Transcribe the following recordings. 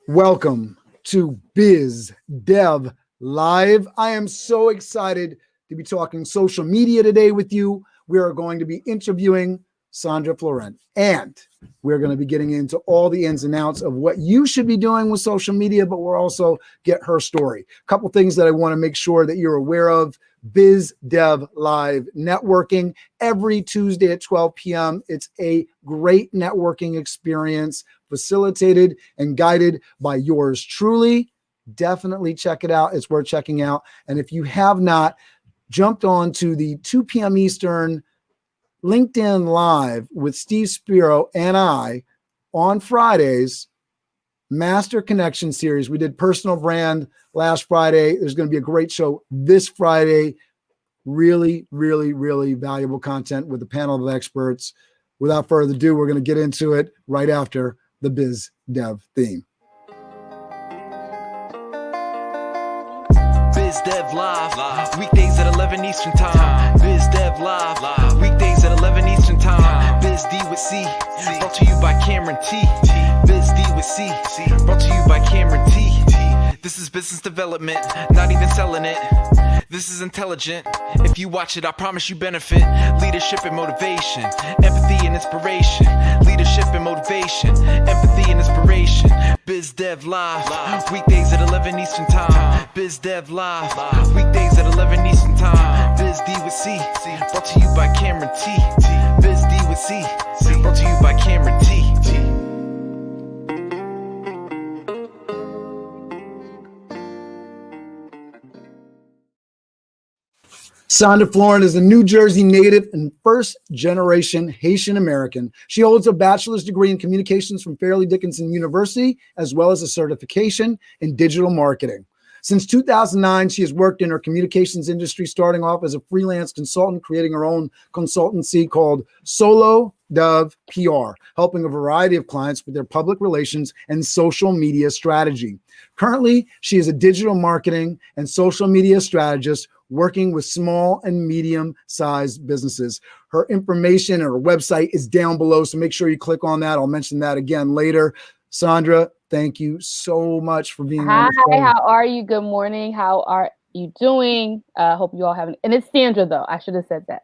Welcome to Biz Dev Live. I am so excited to be talking social media today with you. We are going to be interviewing Sandra Florent, and we're going to be getting into all the ins and outs of what you should be doing with social media, but we'll also get her story. A couple things that I want to make sure that you're aware of. Biz Dev Live networking every Tuesday at 12 p.m. It's a great networking experience, facilitated and guided by yours truly. Definitely check it out. It's worth checking out. And if you have not jumped on to the 2 p.m. Eastern LinkedIn Live with Steve Spiro and I on Fridays, Master Connection series. We did personal brand last Friday. There's going to be a great show this Friday. Really, really, really valuable content with a panel of experts. Without further ado, we're going to get into it right after the Biz Dev theme. Biz Dev Live, weekdays at 11 Eastern Time. Biz Dev Live, weekdays at 11 Eastern Time. Biz D with C, brought to you by Cameron T. Biz D with C, brought to you by Cameron T. This is business development, not even selling it. This is intelligent. If you watch it, I promise you benefit. Leadership and motivation, empathy and inspiration. Leadership and motivation, empathy and inspiration. Biz Dev Live, weekdays at 11 Eastern Time. Biz Dev Live, weekdays at 11 Eastern Time. Biz D with C, brought to you by Cameron T. Biz D with C, brought to you by Cameron T. Sandra Florent is a New Jersey native and first-generation Haitian American. She holds a bachelor's degree in communications from Fairleigh Dickinson University, as well as a certification in digital marketing. Since 2009, she has worked in her communications industry, starting off as a freelance consultant, creating her own consultancy called Solo Dove PR, helping a variety of clients with their public relations and social media strategy. Currently, she is a digital marketing and social media strategist working with small and medium-sized businesses. Her information and her website is down below, so make sure you click on that. I'll mention that again later. Sandra, thank you so much for being on the show. Hi, how are you? Good morning. How are you doing? Hope you all have and it's Sandra though. I should have said that.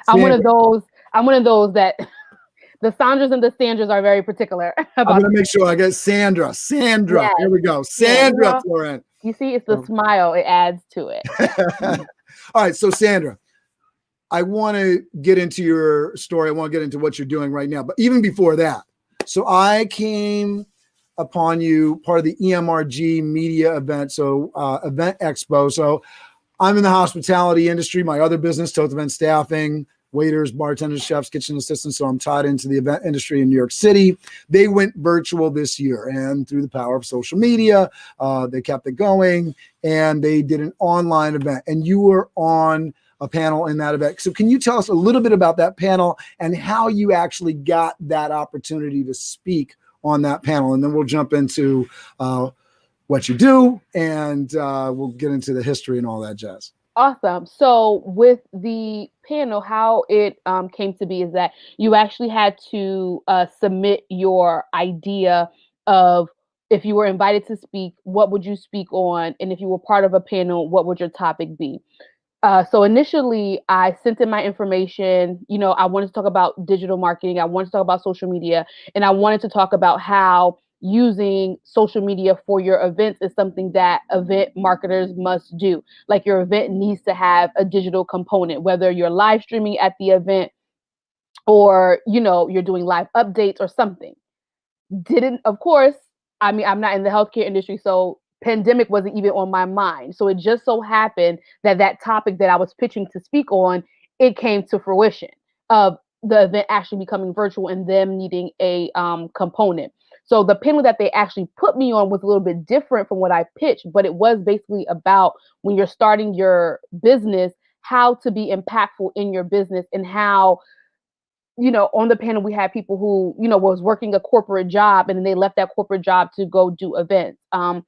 I'm one of those that the Sandras and the Sandras are very particular about. I'm gonna make sure I get Sandra. Yes. Here we go. Sandra Florent. You see, it's the smile. It adds to it. All right. So Sandra, I want to get into your story. I want to get into what you're doing right now. But even before that, so I came upon you part of the EMRG media event, so event expo. So I'm in the hospitality industry. My other business, Toth Event Staffing, waiters, bartenders, chefs, kitchen assistants. So I'm tied into the event industry in New York City. They went virtual this year, and through the power of social media, they kept it going, and they did an online event. And you were on a panel in that event. So can you tell us a little bit about that panel and how you actually got that opportunity to speak on that panel? And then we'll jump into what you do, and we'll get into the history and all that jazz. Awesome. So with the panel, how it came to be is that you actually had to submit your idea of, if you were invited to speak, what would you speak on? And if you were part of a panel, what would your topic be? So initially, I sent in my information. You know, I wanted to talk about digital marketing. I wanted to talk about social media. And I wanted to talk about how using social media for your events is something that event marketers must do. Like, your event needs to have a digital component, whether you're live streaming at the event or, you know, you're doing live updates or something. Of course, I mean, I'm not in the healthcare industry, so pandemic wasn't even on my mind. So it just so happened that that topic that I was pitching to speak on, it came to fruition of the event actually becoming virtual and them needing a component. So the panel that they actually put me on was a little bit different from what I pitched, but it was basically about, when you're starting your business, how to be impactful in your business and how on the panel, we had people who, was working a corporate job and then they left that corporate job to go do events. I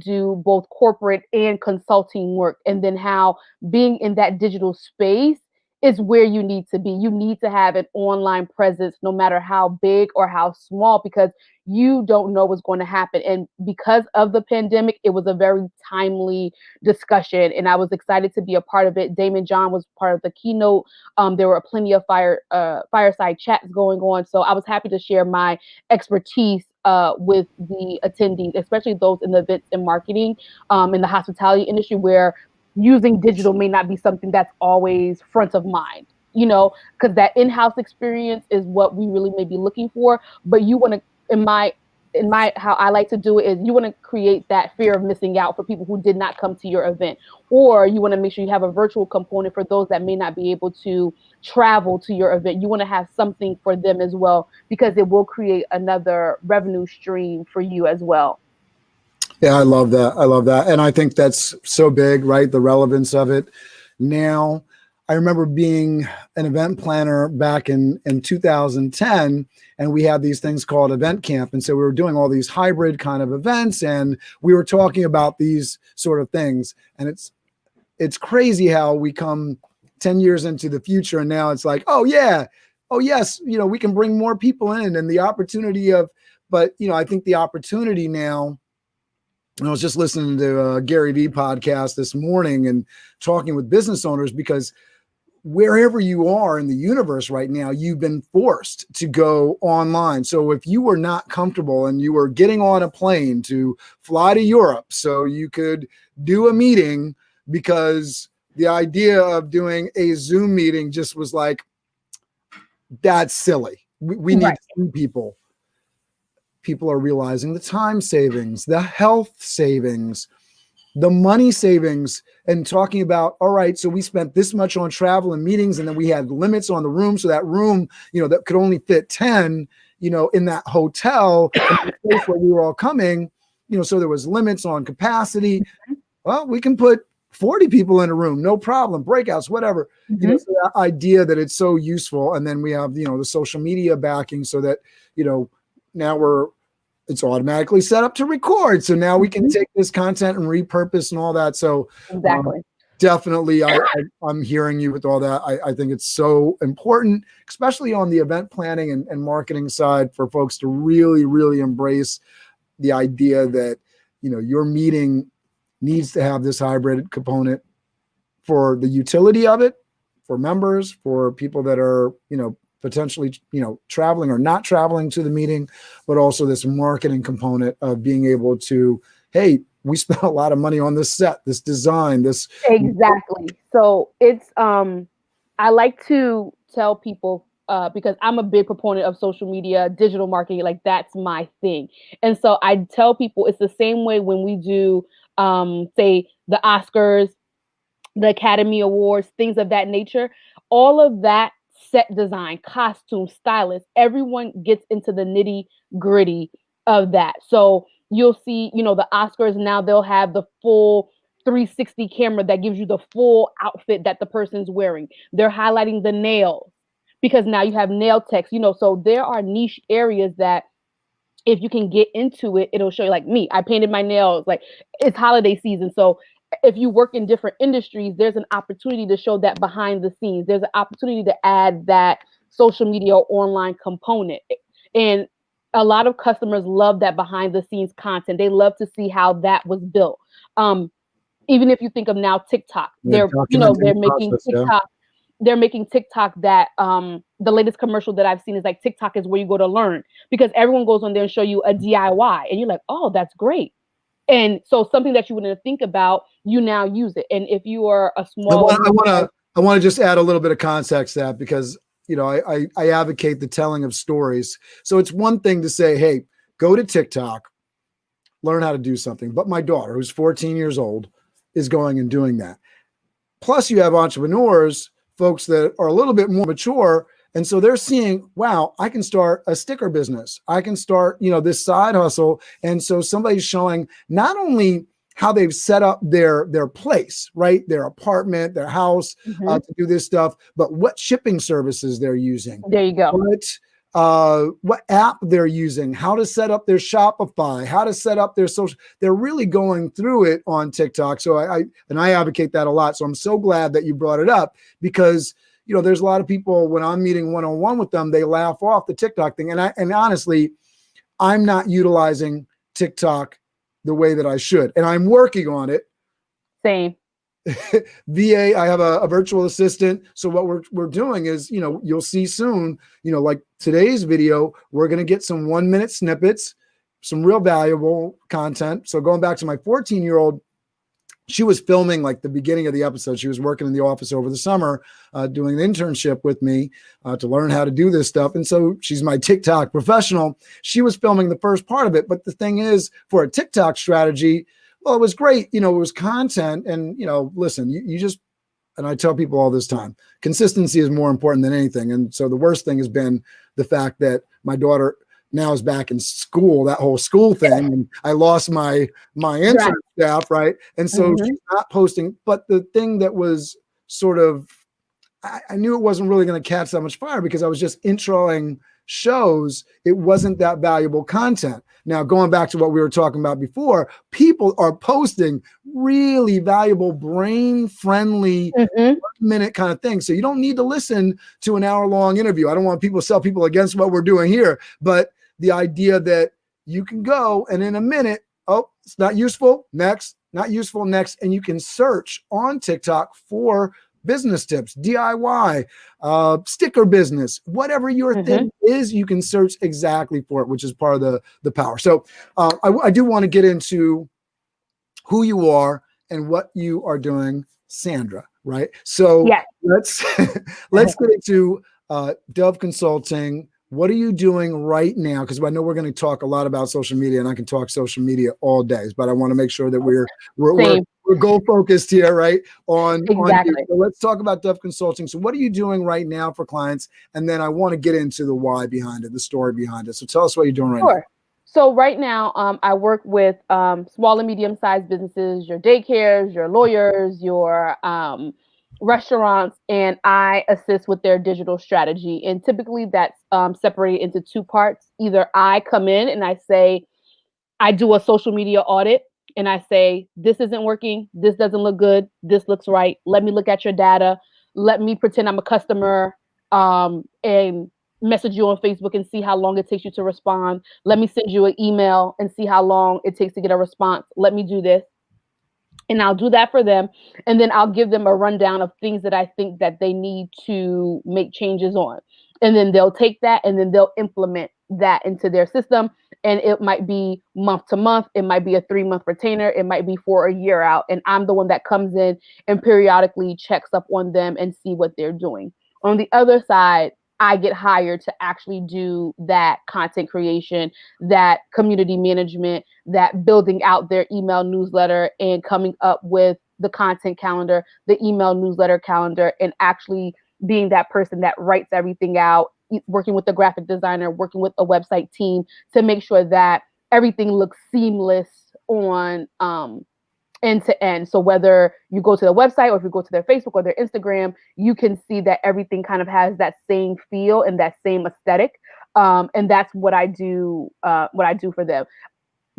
do both corporate and consulting work, and then how being in that digital space is where you need to be. You need to have an online presence, no matter how big or how small, because you don't know what's going to happen. And because of the pandemic, it was a very timely discussion, and I was excited to be a part of it. Damon John was part of the keynote. There were plenty of fireside chats going on, so I was happy to share my expertise with the attendees, especially those in the events and marketing, in the hospitality industry, where using digital may not be something that's always front of mind, because that in-house experience is what we really may be looking for. But you want to, in my how I like to do it, is you want to create that fear of missing out for people who did not come to your event, or you want to make sure you have a virtual component for those that may not be able to travel to your event. You want to have something for them as well, because it will create another revenue stream for you as well. Yeah, I love that. I love that. And I think that's so big, right? The relevance of it. Now, I remember being an event planner back in 2010, and we had these things called Event Camp. And so we were doing all these hybrid kind of events, and we were talking about these sort of things. And it's crazy how we come 10 years into the future, and now it's like, oh yeah, oh yes, we can bring more people in, and the opportunity of, but I think the opportunity now, and I was just listening to a Gary Vee podcast this morning and talking with business owners, because wherever you are in the universe right now, you've been forced to go online. So if you were not comfortable and you were getting on a plane to fly to Europe so you could do a meeting, because the idea of doing a Zoom meeting just was like, that's silly. We need to see people. People are realizing the time savings, the health savings, the money savings, and talking about, all right, so we spent this much on travel and meetings, and then we had limits on the room. So that room, that could only fit 10, in that hotel, the place where we were all coming, so there was limits on capacity. Well, we can put 40 people in a room, no problem, breakouts, whatever. So that idea that it's so useful. And then we have, the social media backing, so that, now it's automatically set up to record. So now we can take this content and repurpose and all that. So exactly. Definitely, I'm hearing you with all that. I think it's so important, especially on the event planning and marketing side, for folks to really, really embrace the idea that, your meeting needs to have this hybrid component for the utility of it, for members, for people that are, potentially, traveling or not traveling to the meeting, but also this marketing component of being able to, hey, we spent a lot of money on this set, this design, this. Exactly. So it's, I like to tell people, because I'm a big proponent of social media, digital marketing, like that's my thing. And so I tell people it's the same way when we do, say, the Oscars, the Academy Awards, things of that nature, all of that set design, costume, stylist, everyone gets into the nitty gritty of that. So you'll see, the Oscars now, they'll have the full 360 camera that gives you the full outfit that the person's wearing. They're highlighting the nails, because now you have nail techs, so there are niche areas that if you can get into it, it'll show you. Like me, I painted my nails, like it's holiday season. So if you work in different industries, there's an opportunity to show that behind the scenes. There's an opportunity to add that social media or online component. And a lot of customers love that behind the scenes content. They love to see how that was built. Even if you think of now TikTok, they're making TikTok. They're making TikTok that the latest commercial that I've seen is like, TikTok is where you go to learn, because everyone goes on there and show you a DIY and you're like, oh, that's great. And so something that you wouldn't think about, you now use it. And if you are a small, I want to just add a little bit of context to that, because I advocate the telling of stories. So it's one thing to say, hey, go to TikTok, learn how to do something. But my daughter, who's 14 years old, is going and doing that. Plus, you have entrepreneurs, folks that are a little bit more mature. And so they're seeing, wow, I can start a sticker business. I can start, this side hustle. And so somebody's showing not only how they've set up their place, right? Their apartment, their house, to do this stuff, but what shipping services they're using. There you go. What app they're using, how to set up their Shopify, how to set up their social. They're really going through it on TikTok. So I advocate that a lot. So I'm so glad that you brought it up, because there's a lot of people, when I'm meeting one-on-one with them, they laugh off the TikTok thing. And honestly, I'm not utilizing TikTok the way that I should, and I'm working on it. Same. VA, I have a virtual assistant. So what we're doing is, you'll see soon, like today's video, we're going to get some 1-minute snippets, some real valuable content. So going back to my 14-year-old, she was filming like the beginning of the episode. She was working in the office over the summer, doing an internship with me to learn how to do this stuff. And so she's my TikTok professional. She was filming the first part of it. But the thing is, for a TikTok strategy, well, it was great. It was content. And, listen, you just, and I tell people all this time, consistency is more important than anything. And so the worst thing has been the fact that my daughter now is back in school, that whole school thing. And I lost my intern staff, right? And so she's not posting. But the thing that was sort of, I knew it wasn't really going to catch that much fire, because I was just introing shows. It wasn't that valuable content. Now, going back to what we were talking about before, people are posting really valuable, brain-friendly, 1-minute kind of things. So you don't need to listen to an hour-long interview. I don't want people to sell people against what we're doing here, but the idea that you can go and in a minute, oh, it's not useful, next, not useful, next, and you can search on TikTok for business tips, DIY, sticker business, whatever your thing is, you can search exactly for it, which is part of the power. So I do want to get into who you are and what you are doing, Sandra, right? So let's get into Dove Consulting. What are you doing right now? Because I know we're going to talk a lot about social media, and I can talk social media all day, but I want to make sure that we're goal focused here, right? On you. So let's talk about Dove Consulting. So what are you doing right now for clients? And then I want to get into the why behind it, the story behind it. So tell us what you're doing right now. So right now, I work with small and medium-sized businesses, your daycares, your lawyers, your restaurants, and I assist with their digital strategy. And typically that's separated into two parts. Either I come in and I say, I do a social media audit, and I say, this isn't working, this doesn't look good, this looks right. Let me look at your data. Let me pretend I'm a customer and message you on Facebook and see how long it takes you to respond. Let me send you an email and see how long it takes to get a response. Let me do this. And I'll do that for them. And then I'll give them a rundown of things that I think that they need to make changes on. And then they'll take that and then they'll implement that into their system. And it might be month to month. It might be a 3-month retainer. It might be for a year out. And I'm the one that comes in and periodically checks up on them and see what they're doing. On the other side, I get hired to actually do that content creation, that community management, that building out their email newsletter and coming up with the content calendar, the email newsletter calendar, and actually being that person that writes everything out, working with the graphic designer, working with a website team to make sure that everything looks seamless on end to end. So whether you go to the website or if you go to their Facebook or their Instagram, you can see that everything kind of has that same feel and that same aesthetic. And that's what I do for them.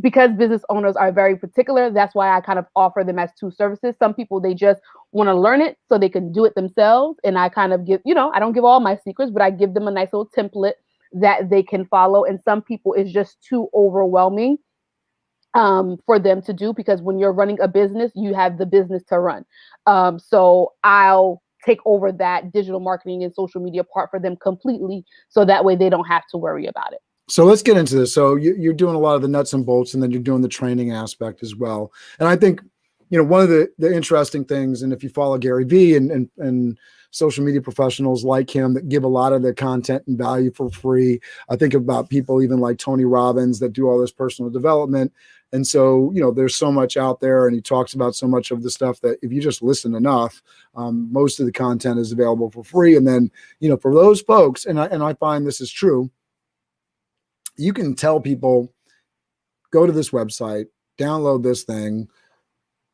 Because business owners are very particular, that's why I kind of offer them as two services. Some people, they just want to learn it so they can do it themselves. And I kind of give, I don't give all my secrets, but I give them a nice little template that they can follow. And some people, it's just too overwhelming for them to do, because when you're running a business, you have the business to run. So I'll take over that digital marketing and social media part for them completely. So that way they don't have to worry about it. So let's get into this. So you're doing a lot of the nuts and bolts, and then you're doing the training aspect as well. And I think, one of the interesting things, and if you follow Gary Vee and social media professionals like him that give a lot of the content and value for free, I think about people even like Tony Robbins that do all this personal development. And so, there's so much out there, and he talks about so much of the stuff that if you just listen enough, most of the content is available for free. And then, for those folks, and I find this is true, you can tell people, go to this website, download this thing,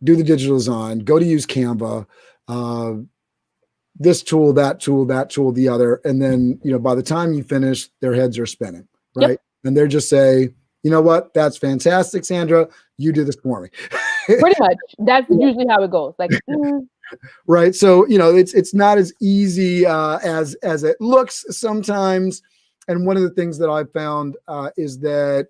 do the digital design, go to use Canva, uh, this tool, that tool, that tool, the other. And then, by the time you finish, their heads are spinning, right? Yep. And they're just say, you know what? That's fantastic, Sandra. You do this for me. Pretty much. That's usually how it goes. Like, right. So, it's not as easy as it looks sometimes. And one of the things that I found is that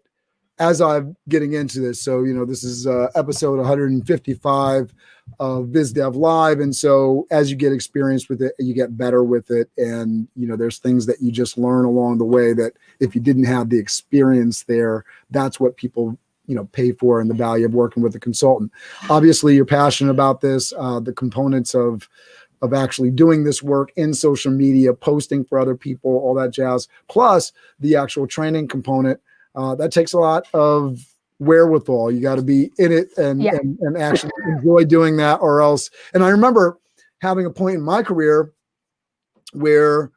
as I'm getting into this, so this is episode 155 of BizDev Live, and so as you get experience with it, you get better with it, and there's things that you just learn along the way that if you didn't have the experience there, that's what people pay for, and the value of working with a consultant. Obviously, you're passionate about this, the components of actually doing this work in social media, posting for other people, all that jazz, plus the actual training component. That takes a lot of wherewithal. You got to be in it and actually enjoy doing that, or else. And I remember having a point in my career where,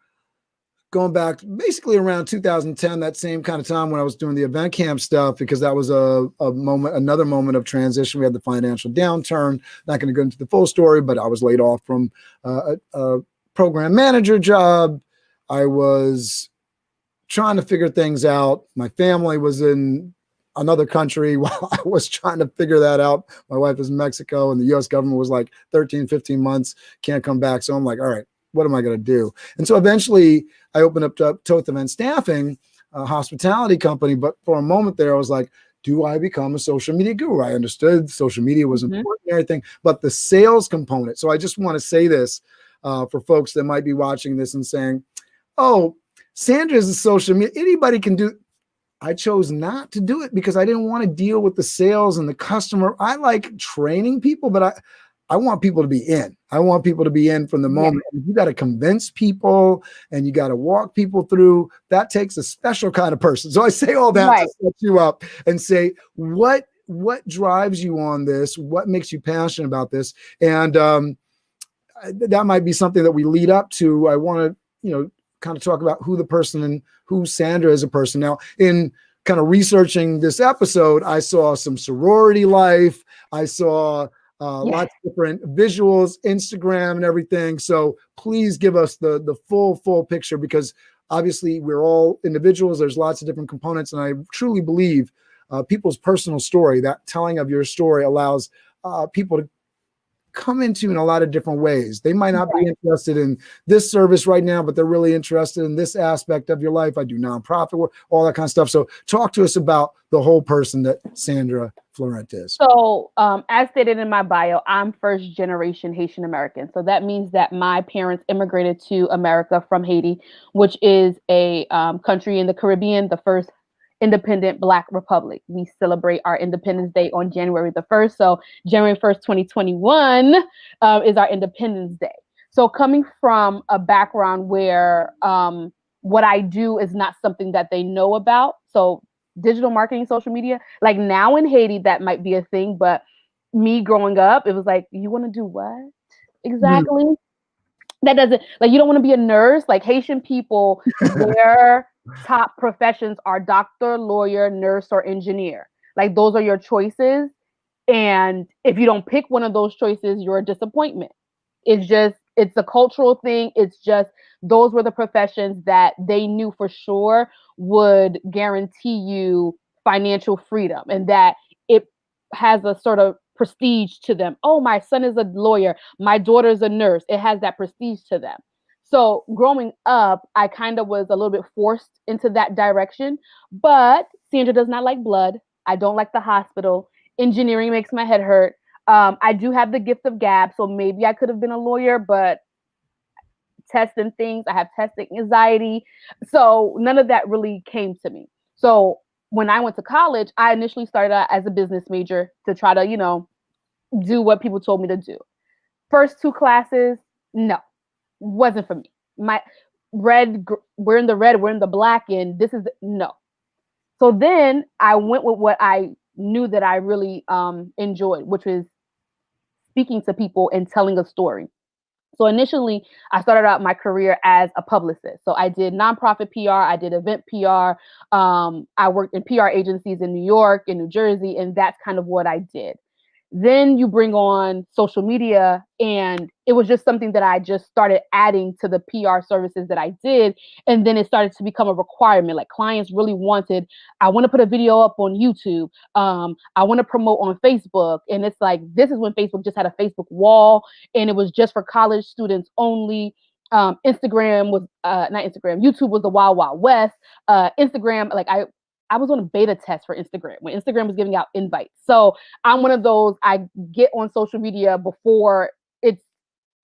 going back basically around 2010, that same kind of time when I was doing the event camp stuff, because that was another moment of transition. We had the financial downturn. Not going to go into the full story, but I was laid off from a program manager job. I was trying to figure things out. My family was in another country while I was trying to figure that out. My wife is in Mexico, and the US government was like 13, 15 months, can't come back. So I'm like, all right, what am I going to do? And so eventually I opened up Toth Event Staffing, a hospitality company. But for a moment there, I was like, do I become a social media guru? I understood social media was important and everything, but the sales component. So I just want to say this for folks that might be watching this and saying, oh, Sandra is a social media. Anybody can do. I chose not to do it because I didn't want to deal with the sales and the customer. I like training people, but I want people to be in. I want people to be in from the moment. You got to convince people and you got to walk people through. That takes a special kind of person. So I say all that to set you up and say, what drives you on this? What makes you passionate about this? And that might be something that we lead up to. I want to, kind of talk about who the person and who Sandra is a person. Now, in kind of researching this episode, I saw some sorority life. I saw lots of different visuals, Instagram and everything. So please give us the full picture, because obviously we're all individuals. There's lots of different components. And I truly believe people's personal story, that telling of your story allows people to come into in a lot of different ways. They might not be interested in this service right now, but they're really interested in this aspect of your life. I do nonprofit work, all that kind of stuff. So talk to us about the whole person that Sandra Florent is. So as stated in my bio, I'm first generation Haitian American. So that means that my parents immigrated to America from Haiti, which is a country in the Caribbean, the first independent Black republic. We celebrate our Independence Day on January the 1st. So January 1st, 2021 is our Independence Day. So coming from a background where what I do is not something that they know about. So digital marketing, social media, like now in Haiti, that might be a thing. But me growing up, it was like, you want to do what exactly? That doesn't, like, you don't want to be a nurse. Like Haitian people, their top professions are doctor, lawyer, nurse, or engineer. Like those are your choices. And if you don't pick one of those choices, you're a disappointment. It's a cultural thing. It's just, those were the professions that they knew for sure would guarantee you financial freedom, and that it has a sort of prestige to them. Oh, my son is a lawyer. My daughter's a nurse. It has that prestige to them. So growing up, I kind of was a little bit forced into that direction. But Sandra does not like blood. I don't like the hospital. Engineering makes my head hurt. I do have the gift of gab, so maybe I could have been a lawyer, but testing things, I have testing anxiety. So none of that really came to me. So when I went to college, I initially started out as a business major to try to, do what people told me to do. First two classes, no, wasn't for me. We're in the red, we're in the black, and no. So then I went with what I knew that I really enjoyed, which was speaking to people and telling a story. So initially, I started out my career as a publicist. So I did nonprofit PR, I did event PR. I worked in PR agencies in New York and New Jersey, and that's kind of what I did. Then you bring on social media, and it was just something that I just started adding to the PR services that I did. And then it started to become a requirement. Like clients really wanted, I want to put a video up on YouTube. I want to promote on Facebook. And it's like, this is when Facebook just had a Facebook wall, and it was just for college students only. Instagram was not Instagram. YouTube was the Wild Wild West. Instagram, like I was on a beta test for Instagram when Instagram was giving out invites. So I'm one of those, I get on social media before it's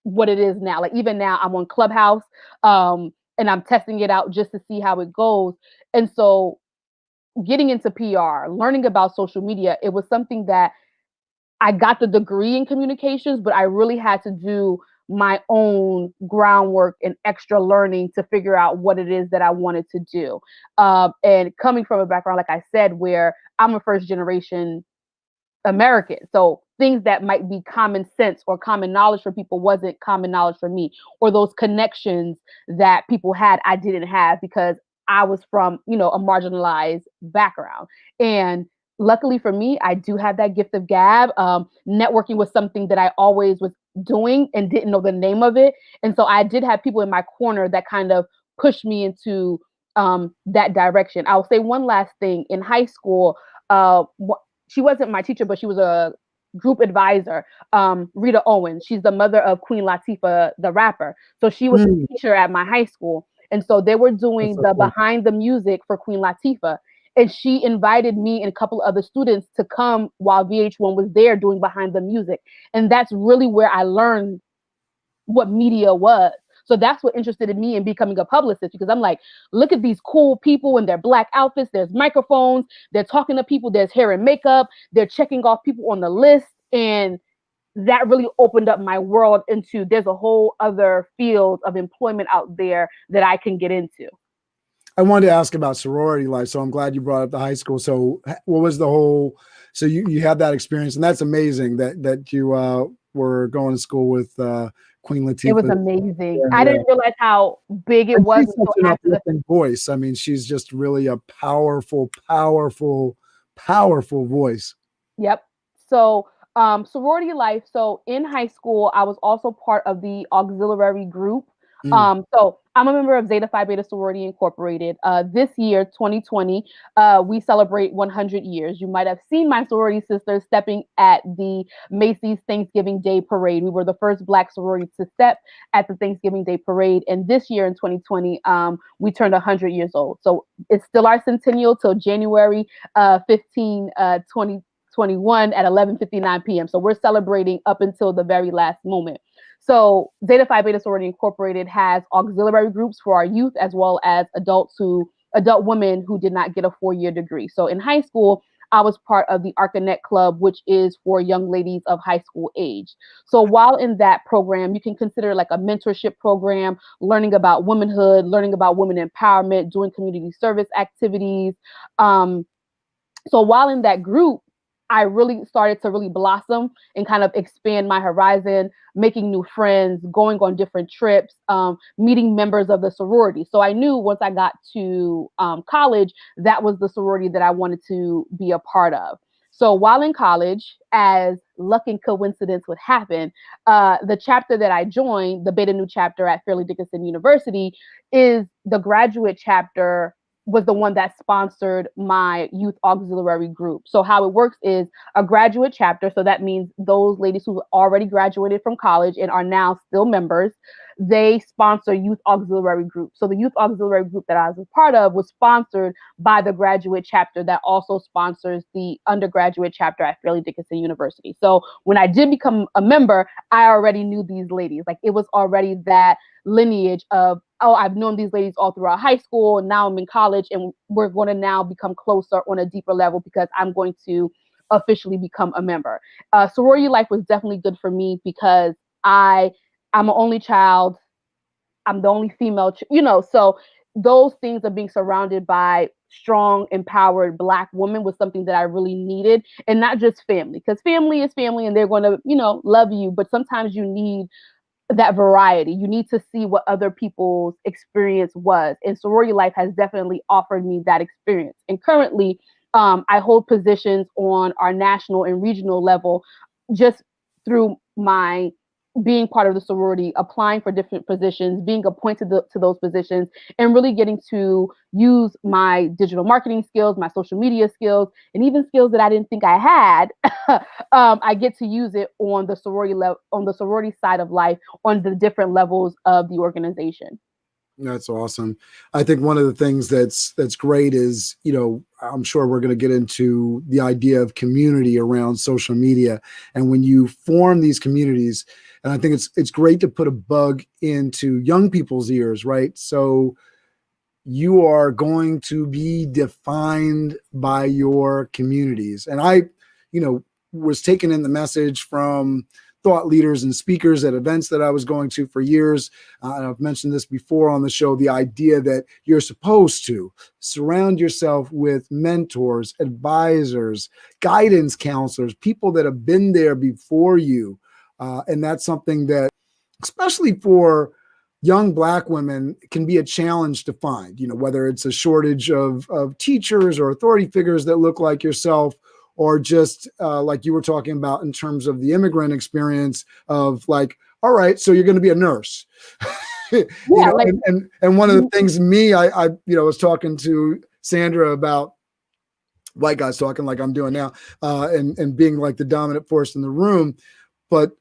what it is now. Like even now I'm on Clubhouse, and I'm testing it out just to see how it goes. And so getting into PR, learning about social media, it was something that I got the degree in communications, but I really had to do my own groundwork and extra learning to figure out what it is that I wanted to do. And coming from a background, like I said, where I'm a first generation American. So things that might be common sense or common knowledge for people wasn't common knowledge for me, or those connections that people had, I didn't have because I was from, a marginalized background. And luckily for me, I do have that gift of gab. Networking was something that I always was doing and didn't know the name of it. And so I did have people in my corner that kind of pushed me into that direction. I'll say one last thing. In high school, she wasn't my teacher, but she was a group advisor. Rita Owens. She's the mother of Queen Latifah, the rapper. So she was Mm, a teacher at my high school. And so they were that's doing so the cool. behind the music for Queen Latifah. And she invited me and a couple of other students to come while VH1 was there doing behind the music. And that's really where I learned what media was. So that's what interested in me in becoming a publicist, because I'm like, look at these cool people in their black outfits. There's microphones. They're talking to people. There's hair and makeup. They're checking off people on the list. And that really opened up my world into there's a whole other field of employment out there that I can get into. I wanted to ask about sorority life, so I'm glad you brought up the high school. So, what was the whole? So you had that experience, and that's amazing that you were going to school with Queen It was Latifah. amazing. Yeah, I yeah. didn't realize how big it And was she's such until an after the uplifting voice. I mean, she's just really a powerful, powerful, powerful voice. Yep. So, sorority life. So, in high school, I was also part of the auxiliary group. Mm. So I'm a member of Zeta Phi Beta Sorority Incorporated. This year, 2020, we celebrate 100 years. You might have seen my sorority sisters stepping at the Macy's Thanksgiving Day Parade. We were the first Black sorority to step at the Thanksgiving Day Parade. And this year in 2020, we turned 100 years old. So it's still our centennial till January 15, 2021 at 11:59 p.m. So we're celebrating up until the very last moment. So Zeta Phi Beta Sorority Incorporated has auxiliary groups for our youth as well as adult women who did not get a 4-year degree. So in high school, I was part of the Arcanet Club, which is for young ladies of high school age. So while in that program, you can consider like a mentorship program, learning about womanhood, learning about women empowerment, doing community service activities. Um, so while in that group, I really started to really blossom and kind of expand my horizon, making new friends, going on different trips, meeting members of the sorority. So I knew once I got to college, that was the sorority that I wanted to be a part of. So while in college, as luck and coincidence would happen, the chapter that I joined, the Beta Nu chapter at Fairleigh Dickinson University, is the graduate chapter was the one that sponsored my youth auxiliary group. So how it works is a graduate chapter. So that means those ladies who already graduated from college and are now still members, they sponsor youth auxiliary group. So the youth auxiliary group that I was a part of was sponsored by the graduate chapter that also sponsors the undergraduate chapter at Fairleigh Dickinson University. So when I did become a member, I already knew these ladies. Like it was already that lineage of, oh, I've known these ladies all throughout high school. Now I'm in college, and we're going to now become closer on a deeper level because I'm going to officially become a member. Sorority life was definitely good for me because I'm an only child. I'm the only female, so those things of being surrounded by strong, empowered Black women was something that I really needed, and not just family, because family is family and they're going to, love you. But sometimes you need that variety. You need to see what other people's experience was. And sorority life has definitely offered me that experience. And currently, I hold positions on our national and regional level just through my being part of the sorority, applying for different positions, being appointed to those positions, and really getting to use my digital marketing skills, my social media skills, and even skills that I didn't think I had. I get to use it on the sorority level, on the sorority side of life, on the different levels of the organization. That's awesome. I think one of the things that's great is, I'm sure we're going to get into the idea of community around social media. And when you form these communities, and I think it's great to put a bug into young people's ears, right? So you are going to be defined by your communities. And I, was taking in the message from thought leaders and speakers at events that I was going to for years. And I've mentioned this before on the show, the idea that you're supposed to surround yourself with mentors, advisors, guidance counselors, people that have been there before you. And that's something that, especially for young Black women, can be a challenge to find, whether it's a shortage of teachers or authority figures that look like yourself, or just like you were talking about in terms of the immigrant experience of like, all right, so you're going to be a nurse. And one of the things I was talking to Sandra about, white guys talking like I'm doing now, and being like the dominant force in the room. But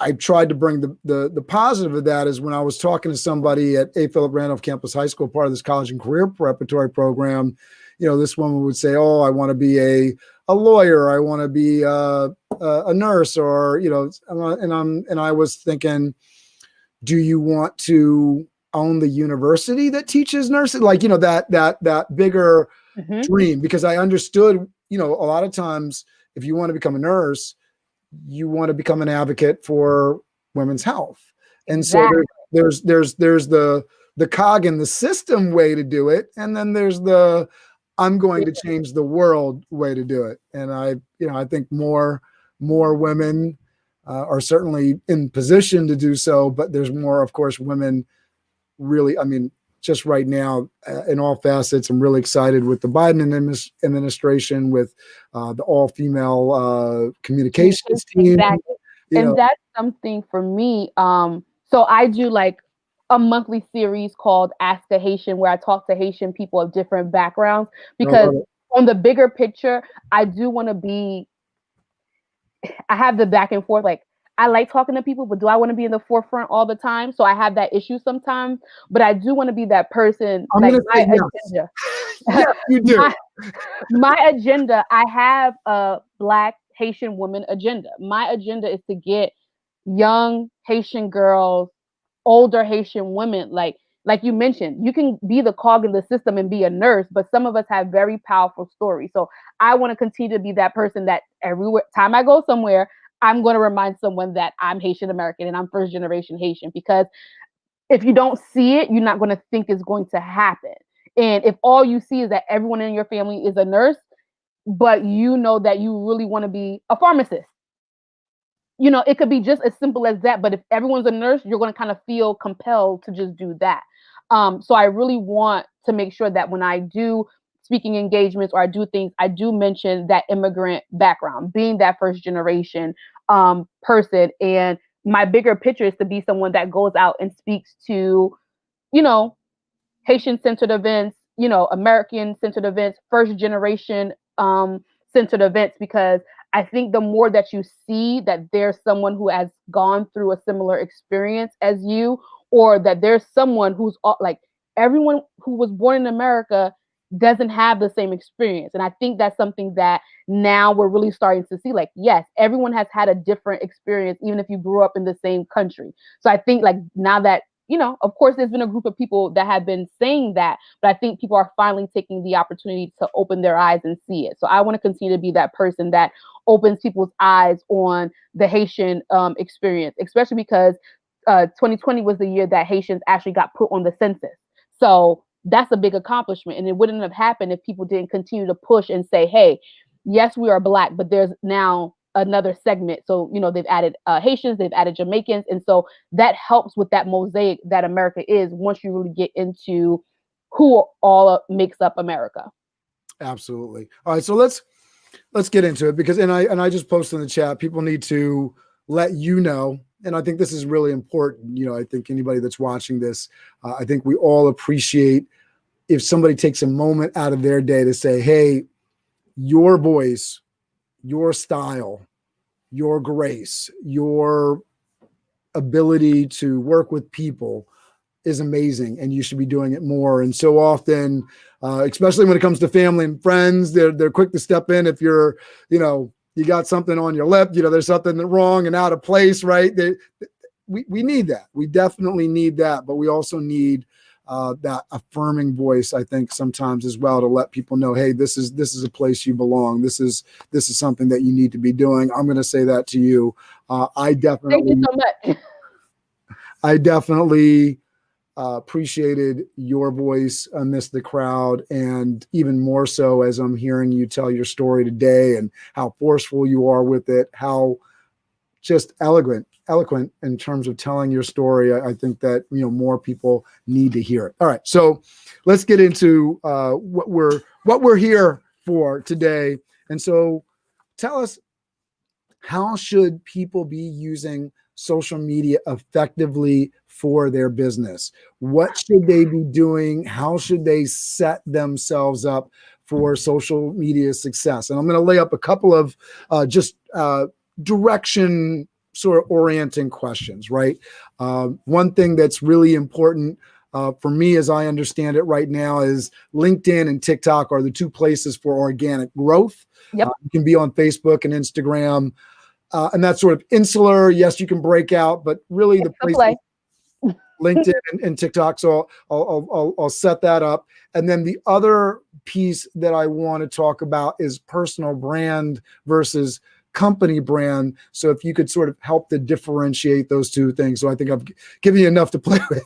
I tried to bring the positive of that is when I was talking to somebody at A. Philip Randolph Campus High School, part of this college and career preparatory program, this woman would say, "Oh, I want to be a lawyer. I want to be a nurse," or and I was thinking, do you want to own the university that teaches nursing? Like, that bigger dream, because I understood, a lot of times if you want to become a nurse, you want to become an advocate for women's health. And exactly. So there's the cog in the system way to do it. And then there's the, I'm going to change the world way to do it. And I think more women are certainly in position to do so, but there's more, of course, women really, just right now in all facets. I'm really excited with the Biden administration, with the all-female communications team. Exactly. And that's something for me. So I do like a monthly series called Ask a Haitian, where I talk to Haitian people of different backgrounds, because on the bigger picture, I do want to I have the back and forth, like, I like talking to people, but do I want to be in the forefront all the time? So I have that issue sometimes, but I do want to be that person. I'm like my agenda. Yeah, you do. My agenda, I have a Black Haitian woman agenda. My agenda is to get young Haitian girls, older Haitian women, like you mentioned, you can be the cog in the system and be a nurse, but some of us have very powerful stories. So I want to continue to be that person that every time I go somewhere, I'm going to remind someone that I'm Haitian American and I'm first generation Haitian, because if you don't see it, you're not going to think it's going to happen. And if all you see is that everyone in your family is a nurse, but you know that you really want to be a pharmacist, it could be just as simple as that. But if everyone's a nurse, you're going to kind of feel compelled to just do that. So I really want to make sure that when I do speaking engagements or I do things, I do mention that immigrant background, being that first generation person. And my bigger picture is to be someone that goes out and speaks to, Haitian-centered events, American-centered events, first-generation centered events, because I think the more that you see that there's someone who has gone through a similar experience as you, or that there's someone who's like, everyone who was born in America doesn't have the same experience. And I think that's something that now we're really starting to see, like, yes, everyone has had a different experience, even if you grew up in the same country. So I think like now that, of course, there's been a group of people that have been saying that, but I think people are finally taking the opportunity to open their eyes and see it. So I want to continue to be that person that opens people's eyes on the Haitian experience, especially because 2020 was the year that Haitians actually got put on the census. So that's a big accomplishment. And it wouldn't have happened if people didn't continue to push and say, hey, yes, we are Black, but there's now another segment. So, they've added Haitians, they've added Jamaicans. And so that helps with that mosaic that America is, once you really get into who all makes up America. Absolutely. All right. So let's let's get into it because, and I just posted in the chat, people need to let you know. And I think this is really important. You know, I think anybody that's watching this, I think we all appreciate if somebody takes a moment out of their day to say, hey, your voice, your style, your grace, your ability to work with people is amazing, and you should be doing it more. And so often, especially when it comes to family and friends, they're quick to step in if you're, you know, you got something on your lip, you know, there's something wrong and out of place, right? We need that. We definitely need that, but we also need that affirming voice, I think, sometimes as well, to let people know, hey, this is a place you belong. This is something that you need to be doing. I'm going to say that to you. I Thank you definitely, so much. I definitely appreciated your voice amidst the crowd, and even more so as I'm hearing you tell your story today and how forceful you are with it, how just eloquent in terms of telling your story. I think that, you know, more people need to hear it. All right, so let's get into what we're here for today. And so tell us, how should people be using social media effectively for their business? What should they be doing? How should they set themselves up for social media success? And I'm going to lay up a couple of just direction sort of orienting questions, right? One thing that's really important for me, as I understand it right now, is LinkedIn and TikTok are the two places for organic growth. Yep. You can be on Facebook and Instagram, and that's sort of insular. Yes, you can break out, but really the place is LinkedIn and TikTok. So I'll set that up. And then the other piece that I want to talk about is personal brand versus company brand. So if you could sort of help to differentiate those two things. So I think I've given you enough to play with.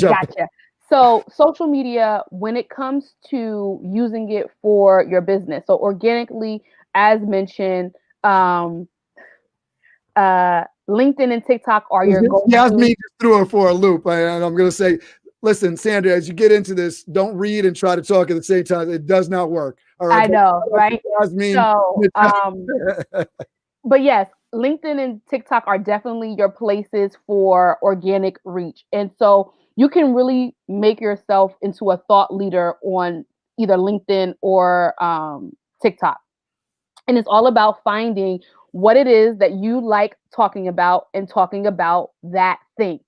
Gotcha. So social media, when it comes to using it for your business, so organically, as mentioned, LinkedIn and TikTok are your go-to. Yasmin just threw her for a loop, and I'm going to say, listen, Sandra, as you get into this, don't read and try to talk at the same time. It does not work. All right, I know, right? Yasmin, So, but yes, LinkedIn and TikTok are definitely your places for organic reach. And so you can really make yourself into a thought leader on either LinkedIn or TikTok. And it's all about finding what it is that you like talking about and talking about that thing.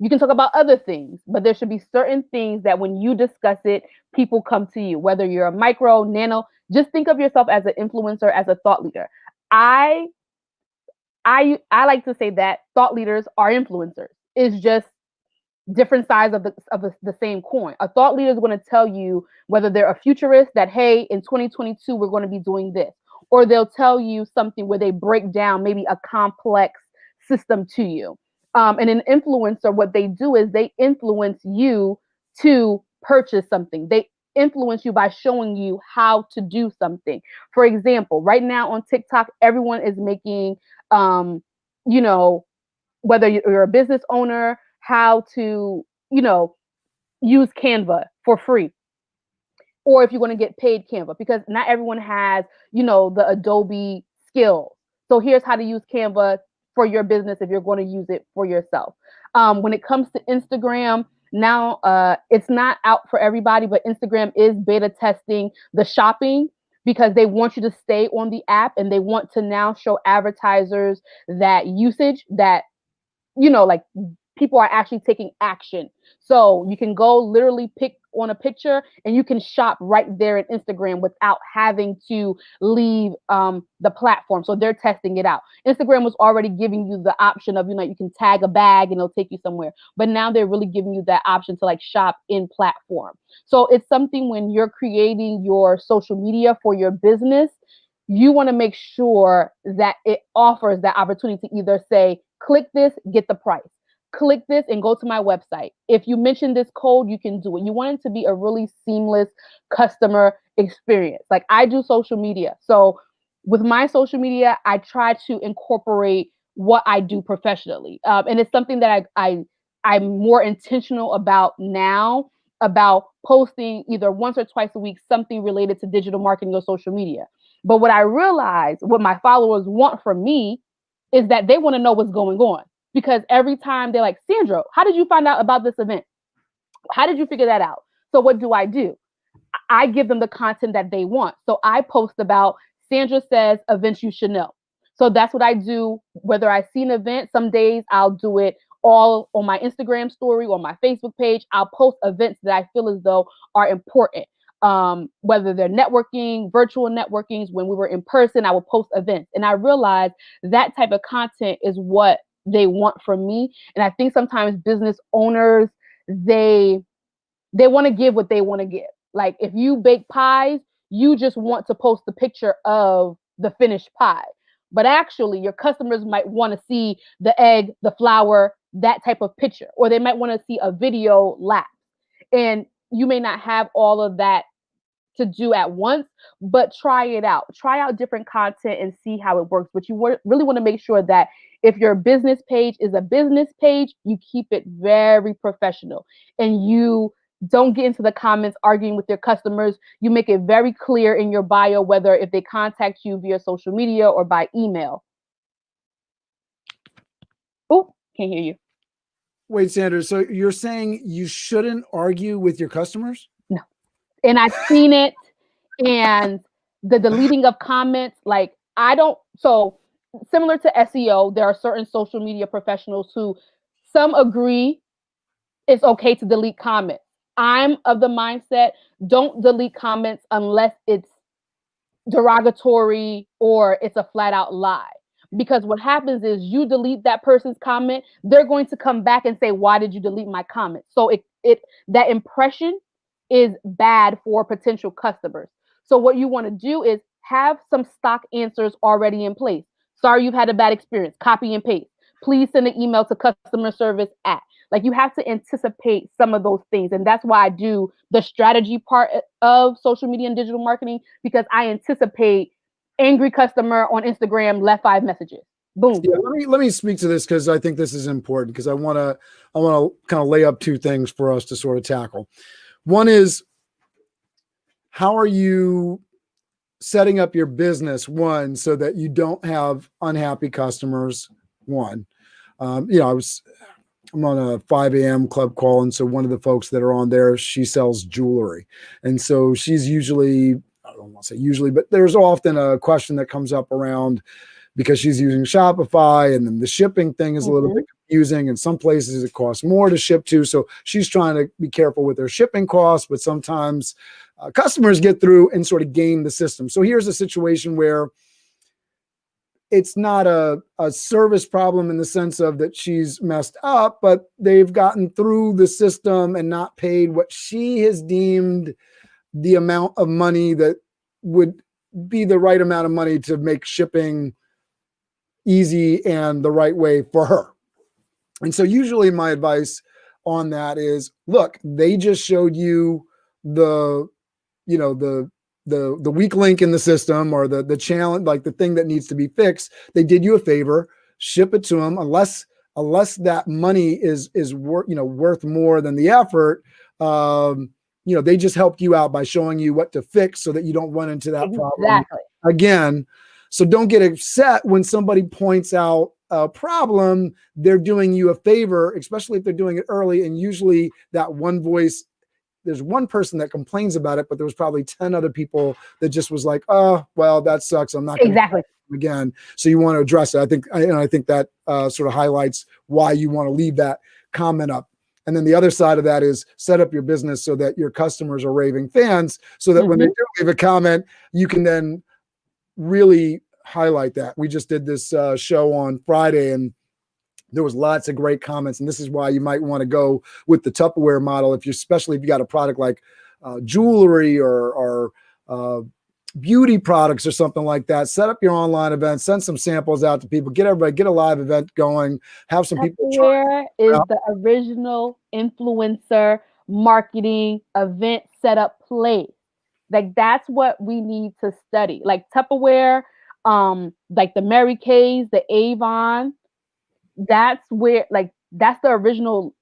You can talk about other things, but there should be certain things that when you discuss it, people come to you, whether you're a micro, nano, just think of yourself as an influencer, as a thought leader. I like to say that thought leaders are influencers. It's just different sides of the same coin. A thought leader is going to tell you whether they're a futurist that, hey, in 2022 we're going to be doing this, or they'll tell you something where they break down maybe a complex system to you. And an influencer, what they do is they influence you to purchase something. They influence you by showing you how to do something. For example, right now on TikTok, everyone is making, you know, whether you're a business owner, how to, you know, use Canva for free, or if you want to get paid Canva, because not everyone has, you know, the Adobe skill. So here's how to use Canva for your business if you're going to use it for yourself. When it comes to Instagram, now it's not out for everybody, but Instagram is beta testing the shopping because they want you to stay on the app, and they want to now show advertisers that usage, that, you know, like people are actually taking action. So you can go literally pick on a picture and you can shop right there in Instagram without having to leave the platform. So they're testing it out. Instagram was already giving you the option of, you know, you can tag a bag and it'll take you somewhere. But now they're really giving you that option to like shop in platform. So it's something when you're creating your social media for your business, you want to make sure that it offers that opportunity to either say, click this, get the price. Click this and go to my website. If you mention this code, you can do it. You want it to be a really seamless customer experience. Like I do social media. So with my social media, I try to incorporate what I do professionally. And it's something that I'm more intentional about now, about posting either once or twice a week, something related to digital marketing or social media. But what I realized, what my followers want from me is that they want to know what's going on. Because every time they're like, Sandra, how did you find out about this event? How did you figure that out? So what do? I give them the content that they want. So I post about Sandra says events you should know. So that's what I do. Whether I see an event, some days I'll do it all on my Instagram story or my Facebook page. I'll post events that I feel as though are important. Whether they're networking, virtual networkings, when we were in person, I would post events. And I realized that type of content is what they want from me. And I think sometimes business owners, they want to give what they want to give. Like if you bake pies, you just want to post the picture of the finished pie. But actually, your customers might want to see the egg, the flour, that type of picture, or they might want to see a video lapse. And you may not have all of that to do at once, but try it out. Try out different content and see how it works. But you really want to make sure that if your business page is a business page, you keep it very professional and you don't get into the comments arguing with your customers. You make it very clear in your bio, whether if they contact you via social media or by email. Oh, can't hear you. Wait, Sandra, so you're saying you shouldn't argue with your customers? No. And I've seen it, and the deleting of comments, like so similar to SEO, there are certain social media professionals who some agree it's okay to delete comments. I'm of the mindset, don't delete comments unless it's derogatory or it's a flat out lie. Because what happens is you delete that person's comment, they're going to come back and say, why did you delete my comment? So that impression is bad for potential customers. So what you want to do is have some stock answers already in place. Sorry, you've had a bad experience. Copy and paste. Please send an email to customer service at. Like you have to anticipate some of those things. And that's why I do the strategy part of social media and digital marketing, because I anticipate angry customer on Instagram left 5 messages. Boom. Yeah, let me speak to this because I think this is important because I want to kind of lay up 2 things for us to sort of tackle. One is, how are you setting up your business, one, so that you don't have unhappy customers? One, I'm on a 5 a.m. club call. And so one of the folks that are on there, she sells jewelry. And so she's usually, I don't want to say usually, but there's often a question that comes up around, because she's using Shopify and then the shipping thing is a little bit confusing. And some places it costs more to ship to. So she's trying to be careful with her shipping costs, but sometimes customers get through and sort of game the system. So here's a situation where it's not a service problem in the sense of that she's messed up, but they've gotten through the system and not paid what she has deemed the amount of money that would be the right amount of money to make shipping easy and the right way for her. And so usually my advice on that is, look, they just showed you the weak link in the system, or the challenge, like the thing that needs to be fixed. They did you a favor, ship it to them, unless that money is worth more than the effort. They just helped you out by showing you what to fix so that you don't run into that problem again. So don't get upset when somebody points out a problem. They're doing you a favor, especially if they're doing it early. And usually that one voice, there's one person that complains about it, but there was probably 10 other people that just was like, oh, well, that sucks. I'm not going to again. So you want to address it. I think that sort of highlights why you want to leave that comment up. And then the other side of that is set up your business so that your customers are raving fans, so that when they do leave a comment, you can then really highlight that. We just did this show on Friday, and there was lots of great comments. And this is why you might want to go with the Tupperware model, especially if you got a product like jewelry or beauty products or something like that. Set up your online event, send some samples out to people, get a live event going, have some people try. Tupperware is the original influencer marketing event setup place. Like that's what we need to study. Like Tupperware, like the Mary Kay's, the Avon. That's where, like, that's the original.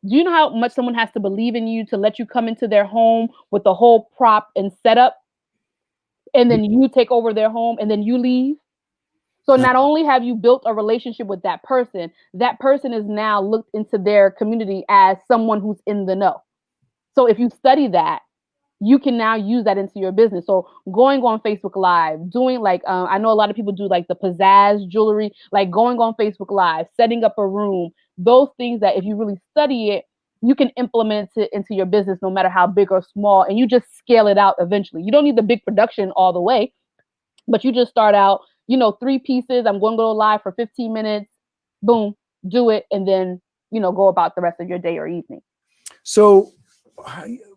Do you know how much someone has to believe in you to let you come into their home with the whole prop and setup? and then you take over their home and then you leave. So not only have you built a relationship with that person is now looked into their community as someone who's in the know. So if you study that, you can now use that into your business. So going on Facebook Live, doing like, I know a lot of people do like the pizzazz jewelry, like going on Facebook Live, setting up a room, those things that if you really study it, you can implement it into your business no matter how big or small, and you just scale it out eventually. You don't need the big production all the way, but you just start out, 3 pieces. I'm going to go live for 15 minutes, boom, do it, and then, go about the rest of your day or evening. So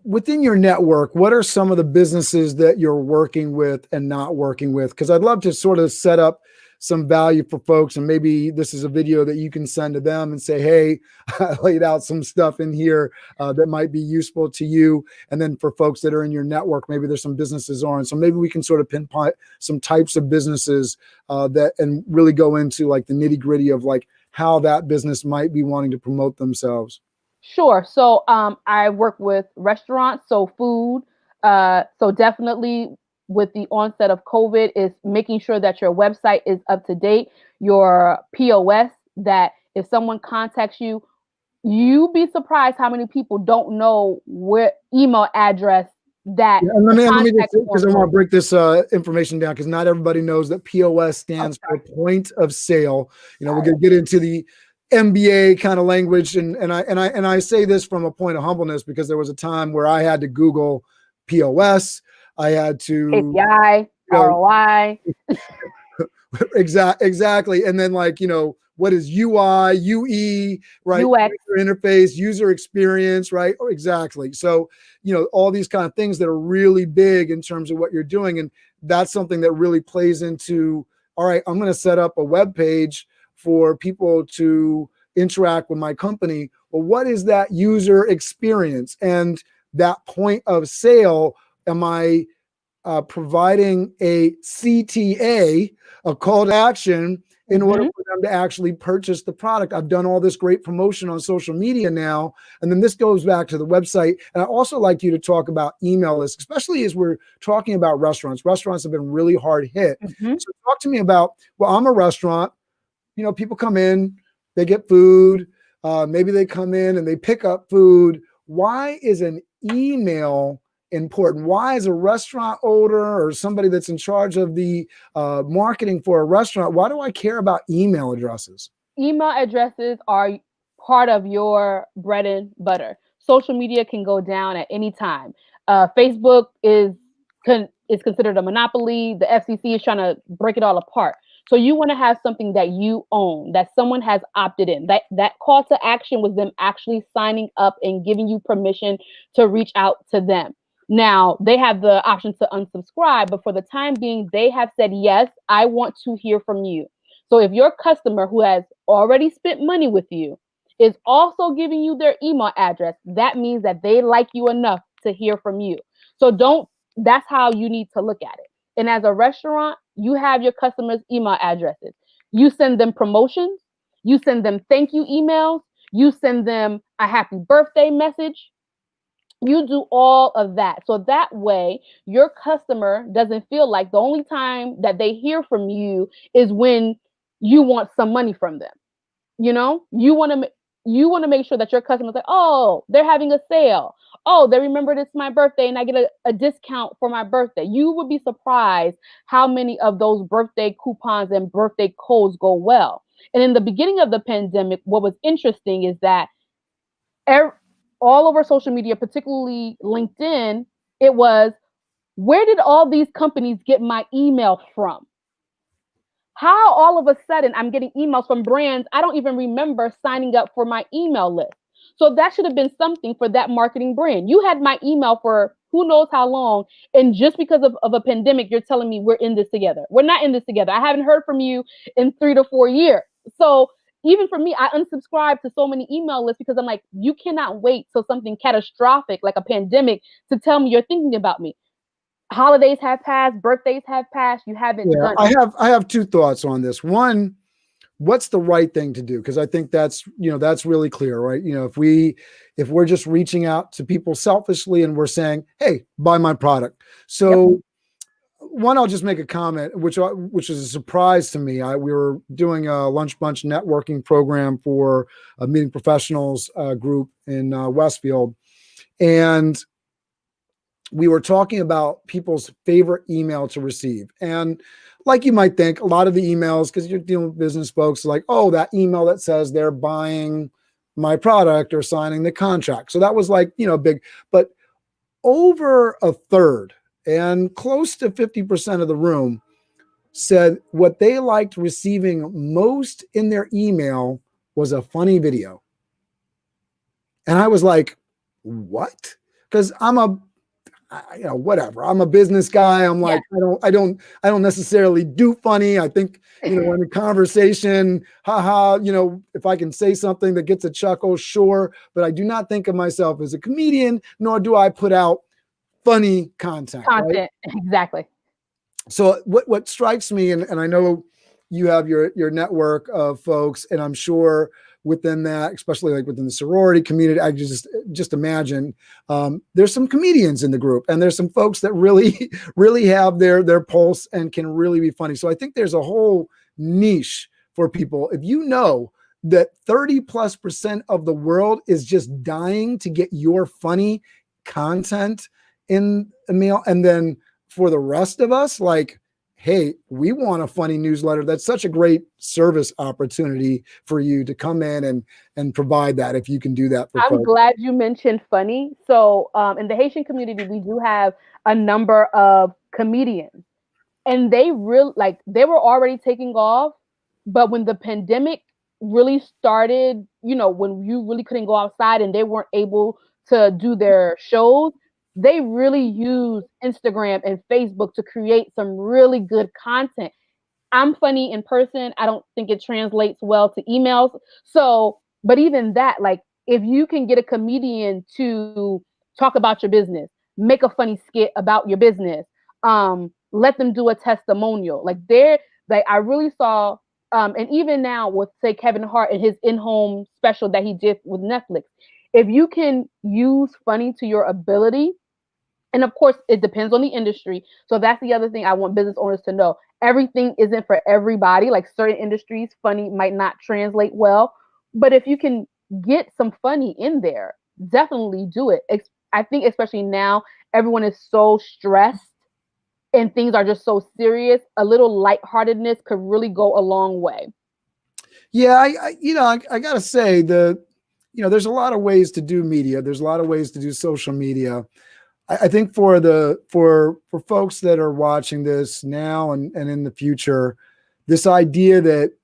within your network, what are some of the businesses that you're working with and not working with? Because I'd love to sort of set up some value for folks, and maybe this is a video that you can send to them and say, hey, I laid out some stuff in here that might be useful to you. And then for folks that are in your network, maybe there's some businesses on. So maybe we can sort of pinpoint some types of businesses that, and really go into like the nitty gritty of like how that business might be wanting to promote themselves. Sure. So I work with restaurants, so food. So definitely with the onset of COVID is making sure that your website is up to date, your POS, that if someone contacts you, you'd be surprised how many people don't know where email address that. Yeah, and let me just, because I want to break this information down, because not everybody knows that POS stands for point of sale. We're going to get into the MBA kind of language, and I say this from a point of humbleness, because there was a time where I had to Google POS. I had to API, ROI. Exactly. And then like, what is UI, UE, right? UX. User interface, user experience, right? Exactly. So, all these kind of things that are really big in terms of what you're doing. And that's something that really plays into, all right, I'm going to set up a web page for people to interact with my company. Well, what is that user experience? And that point of sale, am I providing a CTA, a call to action, in order for them to actually purchase the product? I've done all this great promotion on social media now. And then this goes back to the website. And I also like you to talk about email lists, especially as we're talking about restaurants. Restaurants have been really hard hit. So talk to me about, well, I'm a restaurant, people come in, they get food. Maybe they come in and they pick up food. Why is an email important? Why is a restaurant owner or somebody that's in charge of the marketing for a restaurant, why do I care about email addresses? Email addresses are part of your bread and butter. Social media can go down at any time. Facebook is considered a monopoly. The FCC is trying to break it all apart. So you want to have something that you own, that someone has opted in. That call to action was them actually signing up and giving you permission to reach out to them. Now, they have the option to unsubscribe, but for the time being, they have said, yes, I want to hear from you. So if your customer who has already spent money with you is also giving you their email address, that means that they like you enough to hear from you. So that's how you need to look at it. And as a restaurant, you have your customers' email addresses. You send them promotions. You send them thank you emails. You send them a happy birthday message. You do all of that. So that way, your customer doesn't feel like the only time that they hear from you is when you want some money from them. You want to make sure that your customers like, oh, they're having a sale. Oh, they remembered it's my birthday and I get a discount for my birthday. You would be surprised how many of those birthday coupons and birthday codes go well. And in the beginning of the pandemic, what was interesting is that all over social media, particularly LinkedIn, it was, where did all these companies get my email from? How all of a sudden I'm getting emails from brands I don't even remember signing up for my email list. So that should have been something for that marketing brand. You had my email for who knows how long, and just because of a pandemic, you're telling me we're in this together. We're not in this together. I haven't heard from you in 3 to 4 years. So even for me, I unsubscribe to so many email lists because I'm like, you cannot wait till something catastrophic like a pandemic to tell me you're thinking about me. Holidays have passed, birthdays have passed. You haven't done it. I have 2 thoughts on this. One, what's the right thing to do? Because I think that's really clear, right? If we're just reaching out to people selfishly and we're saying, hey, buy my product. So one, I'll just make a comment, which is a surprise to me. We were doing a lunch bunch networking program for a meeting professionals group in Westfield, and we were talking about people's favorite email to receive. And like you might think, a lot of the emails, because you're dealing with business folks, like, oh, that email that says they're buying my product or signing the contract. So that was like, big, but over a third and close to 50% of the room said what they liked receiving most in their email was a funny video. And I was like, what? Because whatever. I'm a business guy. I'm like, I don't necessarily do funny. I think, in a conversation, if I can say something that gets a chuckle, sure. But I do not think of myself as a comedian, nor do I put out funny content. Right? Exactly. So what strikes me, and I know you have your network of folks, and I'm sure within that, especially like within the sorority community, I just imagine there's some comedians in the group, and there's some folks that really, really have their pulse and can really be funny. So I think there's a whole niche for people. If you know that 30+% of the world is just dying to get your funny content in a mail, and then for the rest of us, like, hey, we want a funny newsletter. That's such a great service opportunity for you to come in and provide that, if you can do that for I'm folks. glad you mentioned funny. So in the Haitian community, we do have a number of comedians, and they were already taking off. But when the pandemic really started, when you really couldn't go outside and they weren't able to do their shows, they really used Instagram and Facebook to create some really good content. I'm funny in person. I don't think it translates well to emails. So, but even that, like, if you can get a comedian to talk about your business, make a funny skit about your business, let them do a testimonial. I really saw, and even now with, say, Kevin Hart and his in-home special that he did with Netflix, if you can use funny to your ability, and of course, it depends on the industry. So that's the other thing I want business owners to know. Everything isn't for everybody. Like certain industries, funny might not translate well. But if you can get some funny in there, definitely do it. I think especially now, everyone is so stressed and things are just so serious. A little lightheartedness could really go a long way. Yeah, I gotta say there's a lot of ways to do media. There's a lot of ways to do social media. I think for folks that are watching this now and in the future, this idea that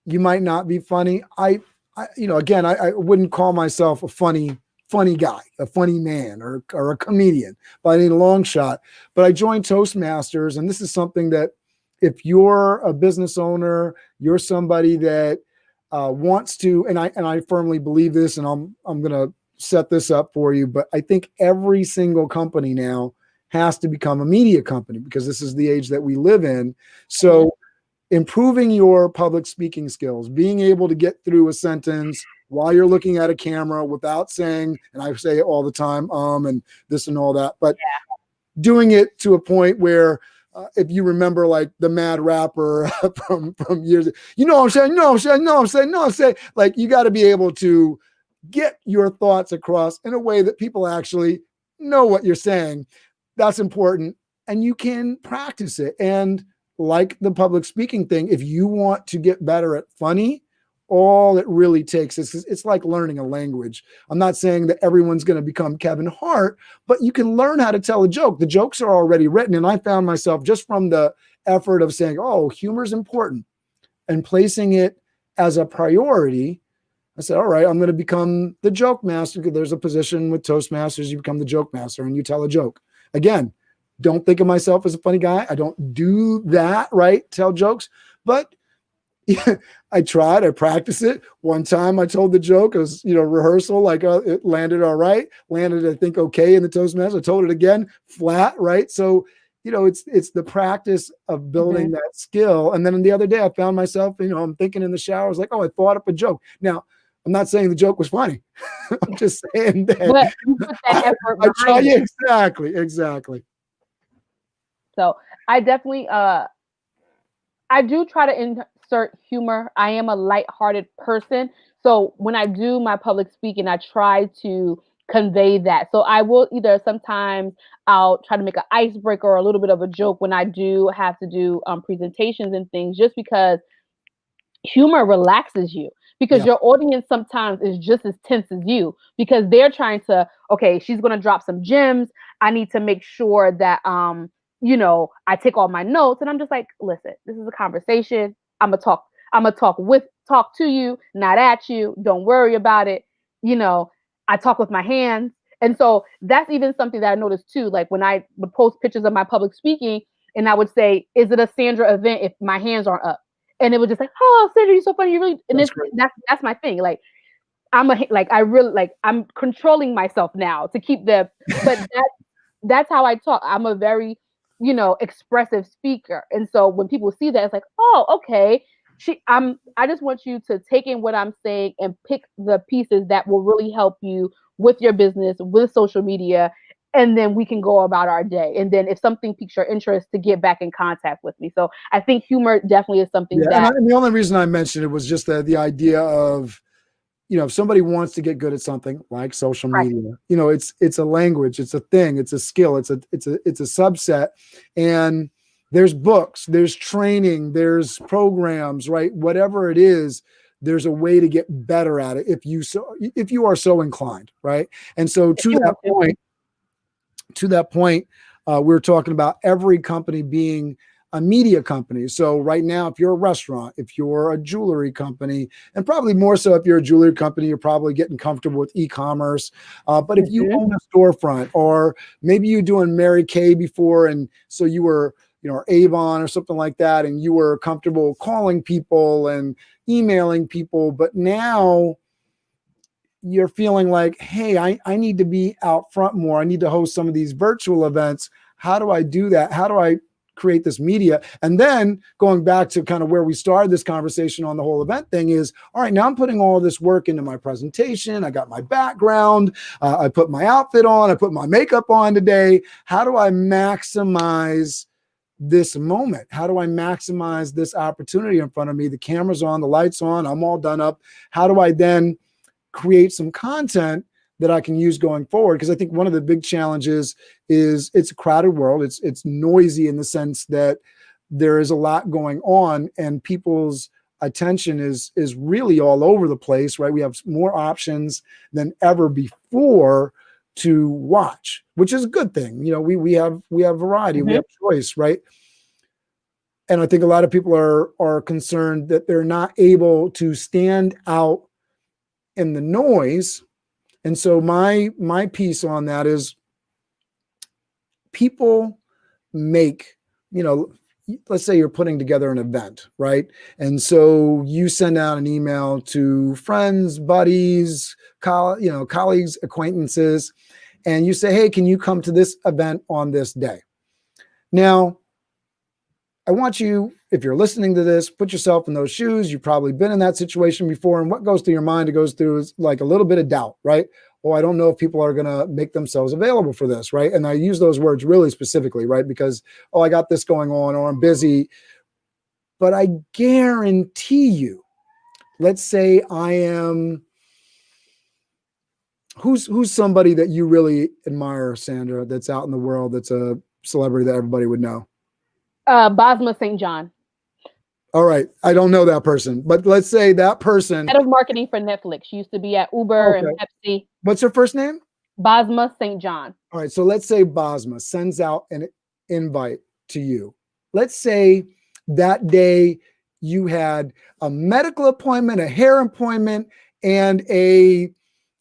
you might not be funny, I wouldn't call myself a funny guy, a funny man, or a comedian by any long shot. But I joined Toastmasters, and this is something that if you're a business owner, you're somebody that wants to, and I firmly believe this, and I'm gonna set this up for you, but I think every single company now has to become a media company, because this is the age that we live in. So improving your public speaking skills, being able to get through a sentence while you're looking at a camera without saying, and I say it all the time, and this and all that, but doing it to a point where if you remember, like the Mad Rapper from years, what I'm saying, like, you got to be able to get your thoughts across in a way that people actually know what you're saying. That's important. And you can practice it. And like the public speaking thing, if you want to get better at funny, all it really takes is, it's like learning a language. I'm not saying that everyone's going to become Kevin Hart, but you can learn how to tell a joke. The jokes are already written. And I found myself, just from the effort of saying, oh, humor is important, and placing it as a priority, I said, all right, I'm going to become the joke master. There's a position with Toastmasters, you become the joke master and you tell a joke. Again, don't think of myself as a funny guy. I don't do that, right? Tell jokes. But yeah, I practiced it. One time I told the joke, it was, rehearsal, like it landed all right. Landed, I think, okay in the Toastmasters. I told it again, flat, right? So, it's the practice of building that skill. And then the other day I found myself, I'm thinking in the shower, I was like, oh, I thought up a joke. Now, I'm not saying the joke was funny. I'm just saying that. But you put that effort I try. behind it. Exactly. So I definitely I do try to insert humor. I am a lighthearted person. So when I do my public speaking, I try to convey that. So I will either sometimes I'll try to make an icebreaker or a little bit of a joke when I do have to do presentations and things, just because humor relaxes you, because Yeah, your audience sometimes is just as tense as you, because they're trying to, okay, she's going to drop some gems, I need to make sure that I take all my notes, and I'm just like, listen, this is a conversation. I'm gonna talk to you, not at you. Don't worry about it. you know I talk with my hands. And so that's even something that I noticed too, like when I would post pictures of my public speaking, and I would say, is it a Sandra event if my hands aren't up? And it was just like, oh, Sandra, you're so funny. You really, and that's it's great. that's my thing. Like I really, like, I'm controlling myself now to keep the, but that's how I talk. I'm a very, expressive speaker. And so when people see that, it's like, oh, okay. I just want you to take in what I'm saying and pick the pieces that will really help you with your business, with social media, and then we can go about our day. And then if something piques your interest, to get back in contact with me. So I think humor definitely is something Yeah, that and the only reason I mentioned it was just the idea of, if somebody wants to get good at something like social right. media, it's a language, it's a thing, it's a skill, it's a subset, and there's books, there's training, there's programs, right? Whatever it is, there's a way to get better at it if you are so inclined, right? And so If you want to. to that point, we're talking about every company being a media company. So right now, if you're a restaurant, if you're a jewelry company, and probably more so if you're a jewelry company, you're probably getting comfortable with e-commerce. But if you Mhm. own a storefront, or maybe you're doing Mary Kay before, and so you were, or Avon or something like that, and you were comfortable calling people and emailing people, but now you're feeling like, hey, I need to be out front more. I need to host some of these virtual events. How do I do that? How do I create this media? And then going back to kind of where we started this conversation on the whole event thing is, all right, now I'm putting all this work into my presentation. I got my background. I put my outfit on. I put my makeup on today. How do I maximize this moment? How do I maximize this opportunity in front of me? The camera's on, the lights on, I'm all done up. How do I then create some content that I can use going forward? Because I think one of the big challenges is it's a crowded world. It's noisy in the sense that there is a lot going on, and people's attention is really all over the place, right? We have more options than ever before to watch, which is a good thing. We have variety, we Mhm. have choice, right? And I think a lot of people are concerned that they're not able to stand out in the noise. And so my piece on that is, people make, let's say you're putting together an event, right? And so you send out an email to friends, buddies, colleagues, acquaintances, and you say, hey, can you come to this event on this day? Now, I want you, if you're listening to this, put yourself in those shoes. You've probably been in that situation before. And what goes through your mind, it goes through is like a little bit of doubt, right? Oh, I don't know if people are going to make themselves available for this, right? And I use those words really specifically, right? Because, oh, I got this going on, or I'm busy. But I guarantee you, let's say I am, who's somebody that you really admire, Sandra, that's out in the world, that's a celebrity that everybody would know? Bosma St. John, All right. I don't know that person, but let's say that person. head of marketing for Netflix. She used to be at Uber and Okay. Pepsi. What's her first name? Bosma St. John. All right. So let's say Bosma sends out an invite to you. Let's say that day you had a medical appointment, a hair appointment, and a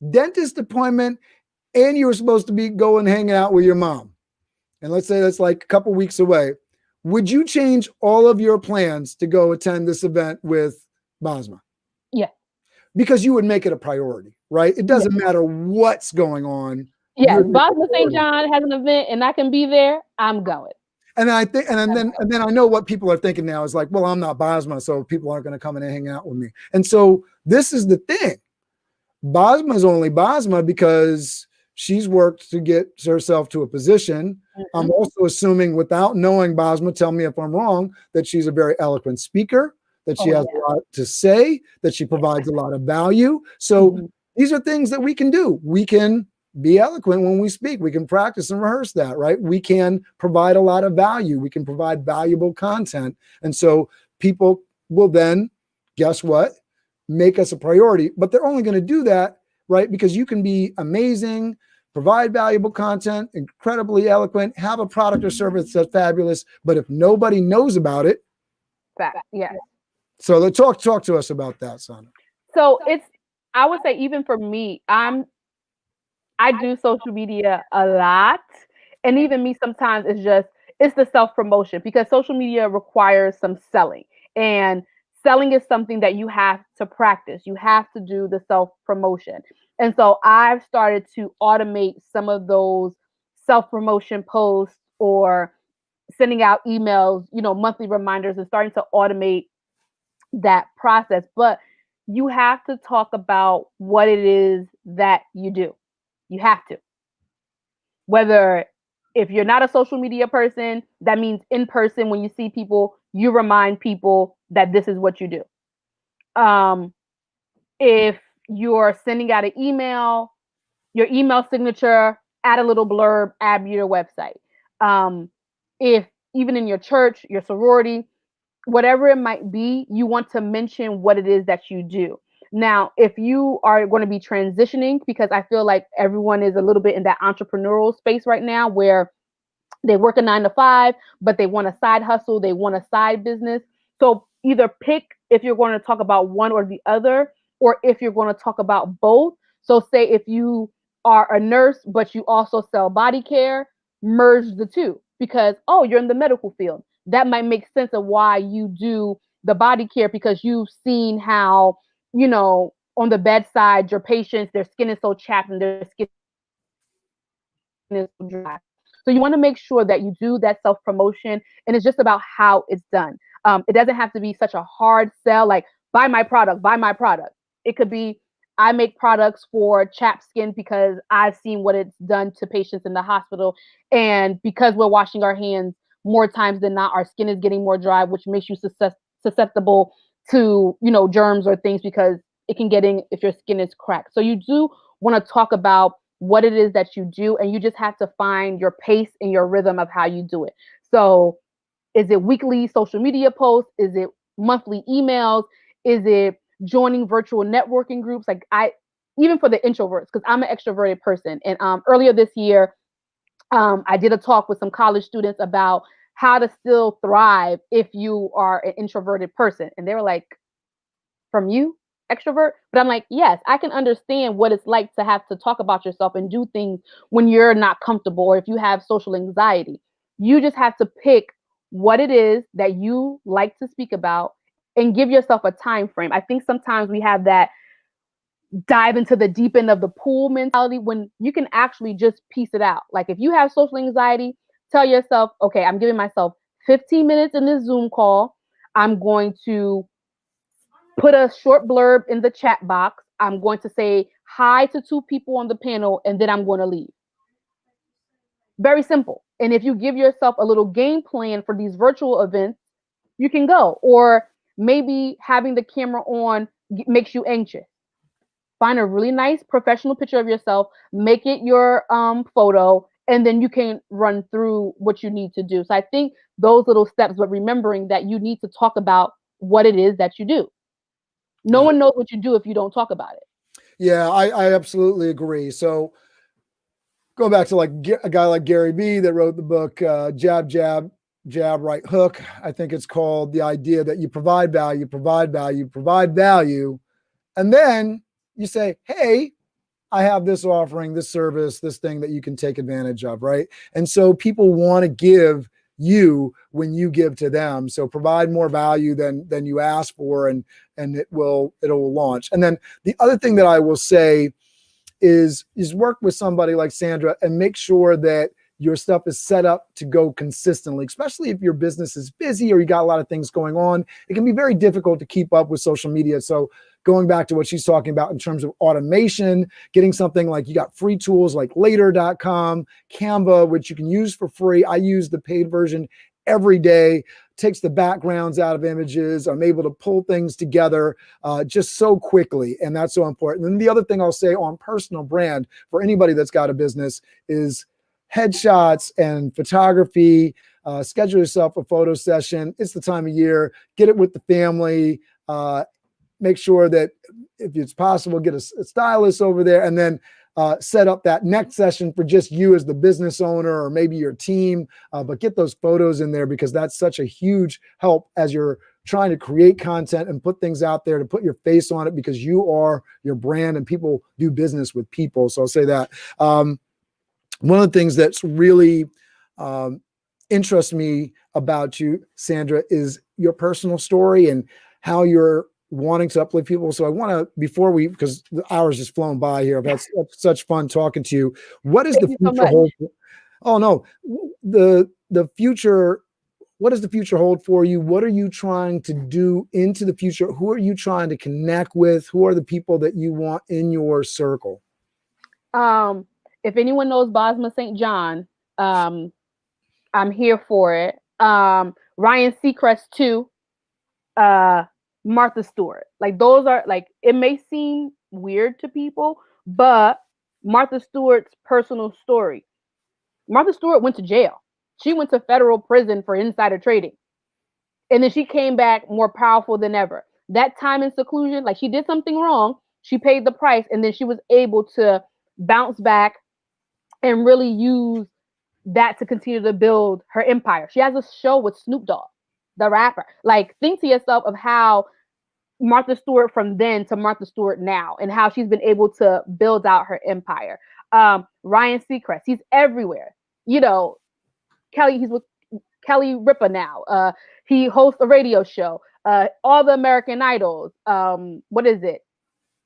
dentist appointment, and you were supposed to be going hanging out with your mom. And let's say that's like a couple weeks away. Would you change all of your plans to go attend this event with Bosma? Yeah. Because you would make it a priority, right? It doesn't matter what's going on. Yeah. Bosma St. John has an event and I can be there, I'm going. And I think, and then I know what people are thinking now is like, well, I'm not Bosma, so people aren't going to come in and hang out with me. And so this is the thing. Bosma is only Bosma because she's worked to get herself to a position I'm also assuming, without knowing Basma, tell me if I'm wrong, that she's a very eloquent speaker, that she has a lot to say, that she provides a lot of value. So these are things that we can do. We can be eloquent when we speak. We can practice and rehearse that, right? We can provide a lot of value. We can provide valuable content. And so people will then, guess what? Make us a priority. But they're only going to do that, right? Because you can be amazing, provide valuable content, incredibly eloquent, have a product or service that's fabulous. But if nobody knows about it, yeah. So let's talk to us about that, Sandra. So I would say, even for me, I do social media a lot. And even me, sometimes it's the self-promotion, because social media requires some selling. And selling is something that you have to practice. You have to do the self-promotion. And so I've started to automate some of those self-promotion posts, or sending out emails, monthly reminders, and starting to automate that process. But you have to talk about what it is that you do. You have to. Whether, if you're not a social media person, that means in person, when you see people, you remind people that this is what you do. If you're sending out an email, your email signature, add a little blurb, add your website. If even in your church, your sorority, whatever it might be, you want to mention what it is that you do. Now, if you are going to be transitioning, because I feel like everyone is a little bit in that entrepreneurial space right now, where they work a 9 to 5, but they want a side hustle, they want a side business. So either pick if you're going to talk about one or the other, or if you're going to talk about both. So say if you are a nurse, but you also sell body care, merge the two, because, oh, you're in the medical field. That might make sense of why you do the body care, because you've seen how, on the bedside, your patients, their skin is so chapped and their skin is so dry. So you want to make sure that you do that self-promotion, and it's just about how it's done. It doesn't have to be such a hard sell, like, buy my product, buy my product. It could be, I make products for chapped skin because I've seen what it's done to patients in the hospital. And because we're washing our hands more times than not, our skin is getting more dry, which makes you susceptible to, germs or things, because it can get in if your skin is cracked. So you do want to talk about what it is that you do, and you just have to find your pace and your rhythm of how you do it. So is it weekly social media posts? Is it monthly emails? Is it joining virtual networking groups? Like, even for the introverts, because I'm an extroverted person. And earlier this year, I did a talk with some college students about how to still thrive if you are an introverted person. And they were like, from you, extrovert? But I'm like, yes, I can understand what it's like to have to talk about yourself and do things when you're not comfortable, or if you have social anxiety. You just have to pick what it is that you like to speak about, and give yourself a time frame. I think sometimes we have that dive into the deep end of the pool mentality, when you can actually just piece it out. Like, if you have social anxiety, tell yourself, okay, I'm giving myself 15 minutes in this Zoom call. I'm going to put a short blurb in the chat box. I'm going to say hi to 2 people on the panel, and then I'm going to leave. Very simple. And if you give yourself a little game plan for these virtual events, you can go. Or maybe having the camera on makes you anxious. Find a really nice professional picture of yourself, make it your photo, and then you can run through what you need to do. So I think those little steps, but remembering that you need to talk about what it is that you do. No one knows what you do if you don't talk about it. Yeah, I absolutely agree. So go back to like a guy like Gary Vee that wrote the book, Jab, Jab, Jab, Right Hook. I think it's called, the idea that you provide value, provide value, provide value. And then you say, hey, I have this offering, this service, this thing that you can take advantage of, right? And so people want to give you when you give to them. So provide more value than you ask for, and it'll launch. And then the other thing that I will say is work with somebody like Sandra and make sure that your stuff is set up to go consistently, especially if your business is busy or you got a lot of things going on. It can be very difficult to keep up with social media. So going back to what she's talking about in terms of automation, getting something like you got free tools like later.com, Canva, which you can use for free. I use the paid version every day, takes the backgrounds out of images. I'm able to pull things together just so quickly. And that's so important. And the other thing I'll say on personal brand for anybody that's got a business is headshots and photography. Schedule yourself a photo session. It's the time of year. Get it with the family. Make sure that if it's possible, get a stylist over there, and then set up that next session for just you as the business owner or maybe your team. But get those photos in there because that's such a huge help as you're trying to create content and put things out there to put your face on it because you are your brand and people do business with people. So I'll say that. One of the things that's really interests me about you, Sandra, is your personal story and how you're wanting to uplift people. So I want to, because the hour's just flown by here, that's such fun talking to you. What is the future hold? Oh no, the future. What does the future hold for you? What are you trying to do into the future? Who are you trying to connect with? Who are the people that you want in your circle? If anyone knows Bosma St. John, I'm here for it. Ryan Seacrest too. Martha Stewart. Like those are like, it may seem weird to people, but Martha Stewart's personal story. Martha Stewart went to jail. She went to federal prison for insider trading. And then she came back more powerful than ever. That time in seclusion, like she did something wrong, she paid the price, and then she was able to bounce back and really use that to continue to build her empire. She has a show with Snoop Dogg, the rapper. Like, think to yourself of how Martha Stewart from then to Martha Stewart now and how she's been able to build out her empire. Ryan Seacrest, he's everywhere. You know, he's with Kelly Ripa now. He hosts a radio show. All the American Idols. What is it?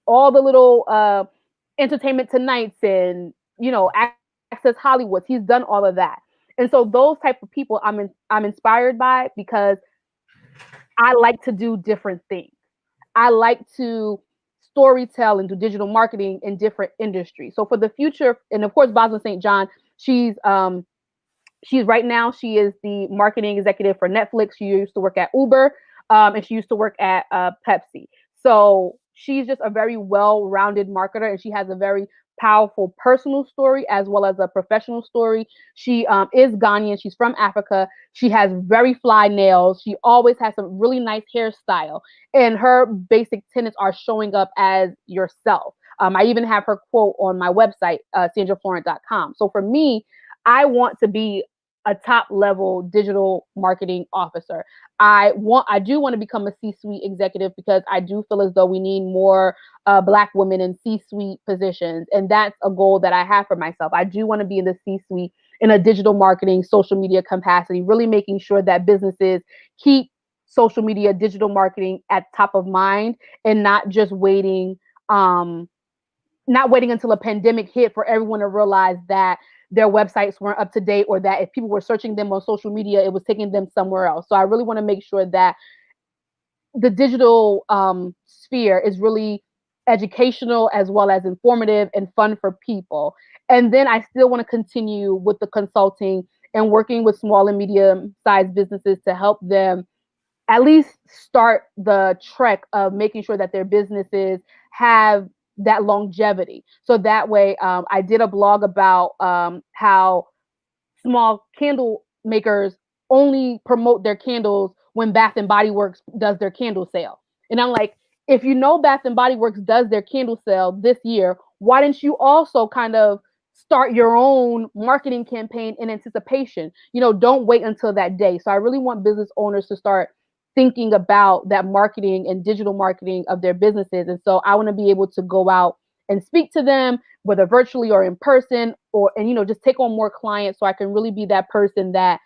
All the little Entertainment Tonights and, you know, Access Hollywood. He's done all of that. And so those type of people I'm inspired by because I like to do different things. I like to storytell and do digital marketing in different industries. So for the future, and of course, Bosma St. John, she's right now, she is the marketing executive for Netflix. She used to work at Uber, and she used to work at Pepsi. So she's just a very well-rounded marketer, and she has a very powerful personal story as well as a professional story. She is Ghanaian. She's from Africa. She has very fly nails. She always has some really nice hairstyle. And her basic tenets are showing up as yourself. I even have her quote on my website, sandraflorent.com. So for me, I want to be a top level digital marketing officer. I do want to become a C-suite executive because I do feel as though we need more Black women in C-suite positions. And that's a goal that I have for myself. I do want to be in the C-suite in a digital marketing, social media capacity, really making sure that businesses keep social media, digital marketing at top of mind and not just waiting until a pandemic hit for everyone to realize that their websites weren't up to date or that if people were searching them on social media, it was taking them somewhere else. So I really want to make sure that the digital sphere is really educational as well as informative and fun for people. And then I still want to continue with the consulting and working with small and medium-sized businesses to help them at least start the trek of making sure that their businesses have that longevity. So that way, I did a blog about how small candle makers only promote their candles when Bath and Body Works does their candle sale. And I'm like, if you know Bath and Body Works does their candle sale this year, why didn't you also kind of start your own marketing campaign in anticipation? You know, don't wait until that day. So I really want business owners to start thinking about that marketing and digital marketing of their businesses. And so I want to be able to go out and speak to them, whether virtually or in person, and, you know, just take on more clients so I can really be that person that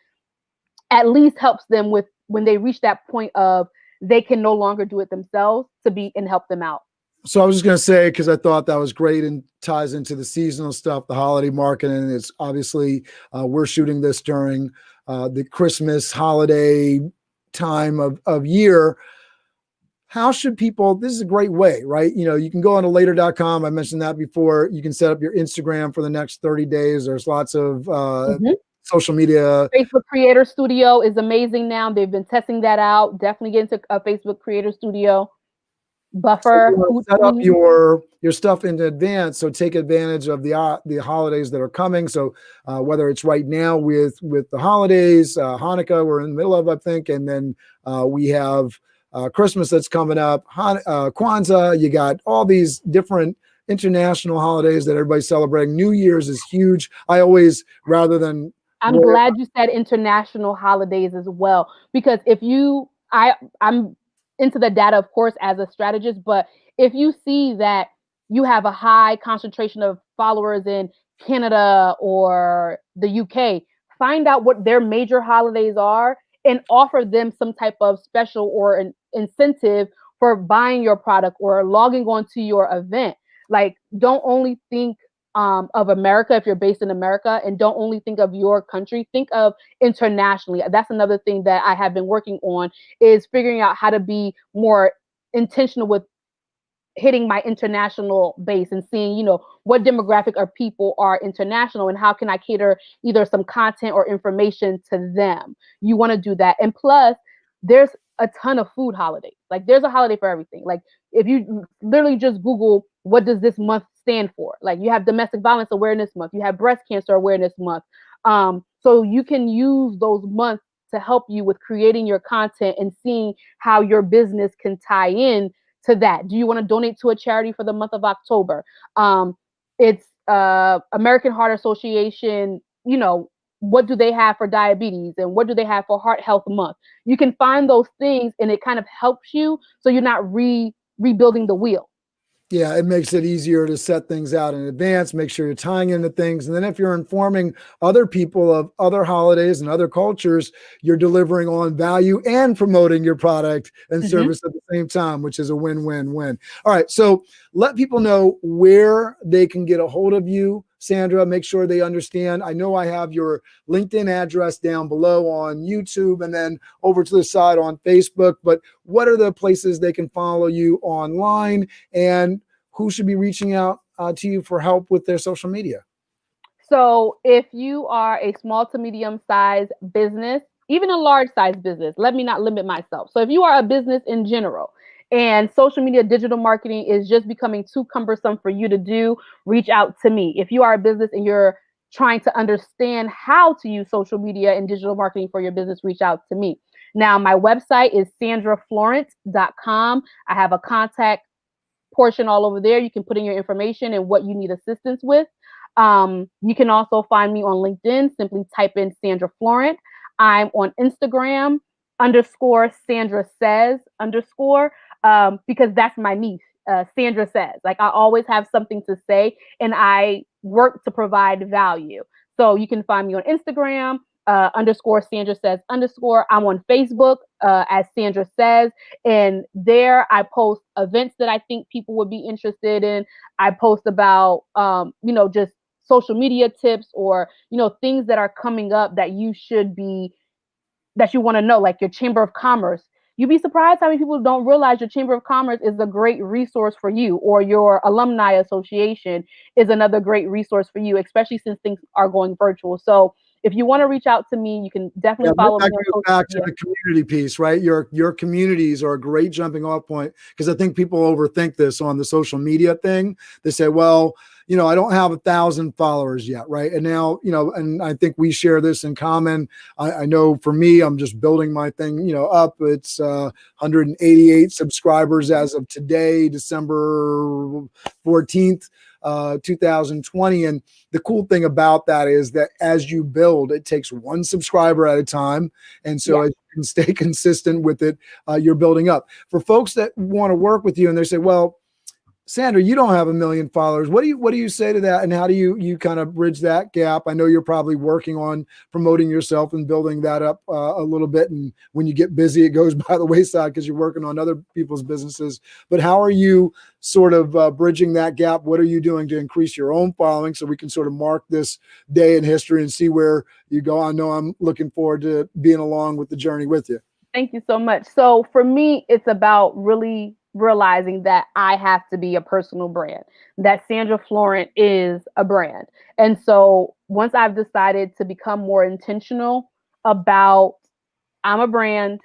at least helps them with when they reach that point of they can no longer do it themselves to be and help them out. So I was just going to say, because I thought that was great and ties into the seasonal stuff, the holiday marketing. It's obviously we're shooting this during the Christmas holiday time of year. How should people, this is a great way, right? You know, you can go on to later.com. I mentioned that before. You can set up your Instagram for the next 30 days. There's lots of Mhm. social media. Facebook Creator Studio is amazing now. They've been testing that out. Definitely get into a Facebook Creator Studio. So you Buffer, want to set up Hootsuite. your stuff in advance. So take advantage of the holidays that are coming. So whether it's right now with the holidays, Hanukkah, we're in the middle of, I think, and then we have Christmas that's coming up, Kwanzaa. You got all these different international holidays that everybody's celebrating. New Year's is huge. I always, rather than I'm worry glad you said international holidays as well, because if you, I'm into the data, of course, as a strategist, but if you see that you have a high concentration of followers in Canada or the UK, find out what their major holidays are and offer them some type of special or an incentive for buying your product or logging on to your event. Like, don't only think of America if you're based in America, and don't only think of your country, think of internationally. That's another thing that I have been working on, is figuring out how to be more intentional with hitting my international base and seeing, you know, what demographic of people are international and how can I cater either some content or information to them. You want to do that. And plus, there's a ton of food holidays. Like, there's a holiday for everything. Like, if you literally just Google what does this month stand for, like, you have domestic violence awareness month, you have breast cancer awareness month. So you can use those months to help you with creating your content and seeing how your business can tie in to that. Do you want to donate to a charity for the month of October? It's American Heart Association, you know, what do they have for diabetes and what do they have for heart health month? You can find those things and it kind of helps you so you're not rebuilding the wheel. Yeah, it makes it easier to set things out in advance, make sure you're tying into things. And then if you're informing other people of other holidays and other cultures, you're delivering on value and promoting your product and Mm-hmm. service at the same time, which is a win-win-win. All right, so let people know where they can get a hold of you, Sandra. Make sure they understand. I know I have your LinkedIn address down below on YouTube and then over to the side on Facebook, but what are the places they can follow you online, and who should be reaching out to you for help with their social media? So if you are a small to medium sized business, even a large sized business, let me not limit myself. So if you are a business in general and social media digital marketing is just becoming too cumbersome for you to do, reach out to me. If you are a business and you're trying to understand how to use social media and digital marketing for your business, reach out to me. Now, my website is sandraflorent.com. I have a contact portion all over there. You can put in your information and what you need assistance with. You can also find me on LinkedIn. Simply type in Sandra Florent. I'm on Instagram _ Sandra Says _ because that's my niche. Sandra Says. Like, I always have something to say and I work to provide value. So you can find me on Instagram _ Sandra Says _ I'm on Facebook as Sandra Says, and there I post events that I think people would be interested in. I post about you know, just social media tips or, you know, things that are coming up that you should be, that you want to know, like your Chamber of Commerce. You'd be surprised how many people don't realize your Chamber of Commerce is a great resource for you, or your alumni association is another great resource for you, especially since things are going virtual. So if you want to reach out to me, you can Yeah, definitely follow me that on goes social back to media. the community piece, right? Your communities are a great jumping off point, because I think people overthink this on the social media thing. They say, well, you know, I don't have 1,000 followers yet, right? And now, you know, and I think we share this in common. I know for me, I'm just building my thing, you know, up. It's 188 subscribers as of today, December 14th. 2020. And the cool thing about that is that as you build, it takes one subscriber at a time. And so Yeah. as you can stay consistent with it, you're building up. For folks that want to work with you and they say, well, Sandra, you don't have 1 million followers. What do you say to that? And how do you kind of bridge that gap? I know you're probably working on promoting yourself and building that up a little bit. And when you get busy, it goes by the wayside because you're working on other people's businesses. But how are you sort of bridging that gap? What are you doing to increase your own following so we can sort of mark this day in history and see where you go? I know I'm looking forward to being along with the journey with you. Thank you so much. So for me, it's about really realizing that I have to be a personal brand, that Sandra Florent is a brand. And so once I've decided to become more intentional about I'm a brand,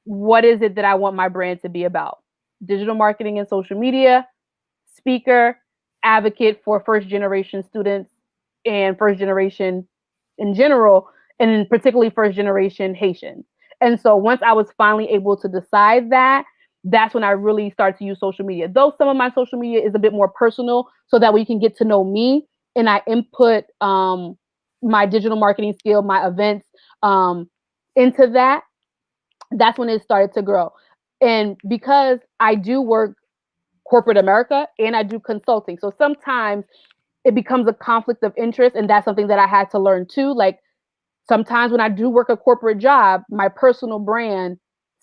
what is it that I want my brand to be about? Digital marketing and social media, speaker, advocate for first generation students and first generation in general, and particularly first generation Haitians. And so once I was finally able to decide that, that's when I really start to use social media. Though some of my social media is a bit more personal so that we can get to know me and I input my digital marketing skill, my events into that, that's when it started to grow. And because I do work corporate America and I do consulting, so sometimes it becomes a conflict of interest. And that's something that I had to learn too. Like sometimes when I do work a corporate job, my personal brand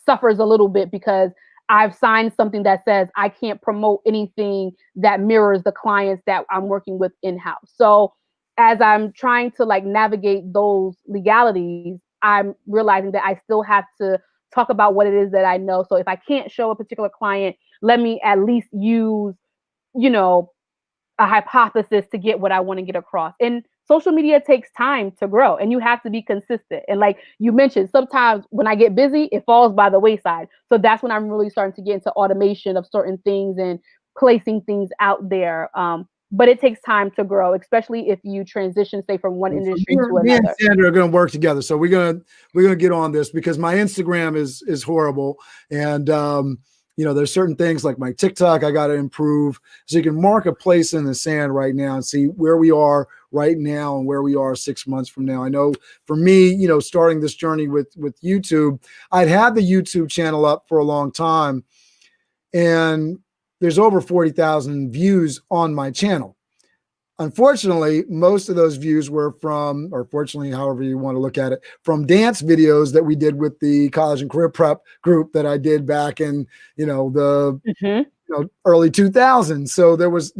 suffers a little bit because I've signed something that says I can't promote anything that mirrors the clients that I'm working with in-house. So as I'm trying to like navigate those legalities, I'm realizing that I still have to talk about what it is that I know. So if I can't show a particular client, let me at least use, you know, a hypothesis to get what I want to get across. And social media takes time to grow and you have to be consistent. And like you mentioned, sometimes when I get busy, it falls by the wayside. So that's when I'm really starting to get into automation of certain things and placing things out there. But it takes time to grow, especially if you transition, say, from one industry to another. Me and Sandra are going to work together. So we're gonna get on this because my Instagram is horrible. And you know, there's certain things like my TikTok I got to improve. So you can mark a place in the sand right now and see where we are right now and where we are 6 months from now. I know for me, you know, starting this journey with YouTube, I'd had the YouTube channel up for a long time and there's over 40,000 views on my channel. Unfortunately, most of those views were from, or fortunately, however you want to look at it, from dance videos that we did with the college and career prep group that I did back in, you know, the early 2000s. So there was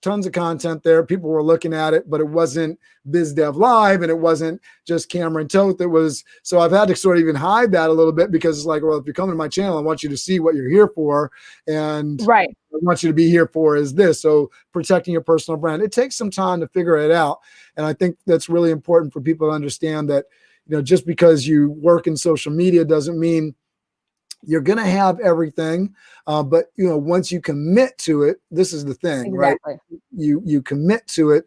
tons of content there. People were looking at it, but it wasn't Biz Dev Live and it wasn't just Cameron Toth. It was, so I've had to sort of even hide that a little bit because it's like, well, if you're coming to my channel, I want you to see what you're here for. And right. I want you to be here for is this. So protecting your personal brand, it takes some time to figure it out. And I think that's really important for people to understand that, you know, just because you work in social media doesn't mean you're going to have everything. But, you know, once you commit to it, this is the thing, exactly. Right? You commit to it.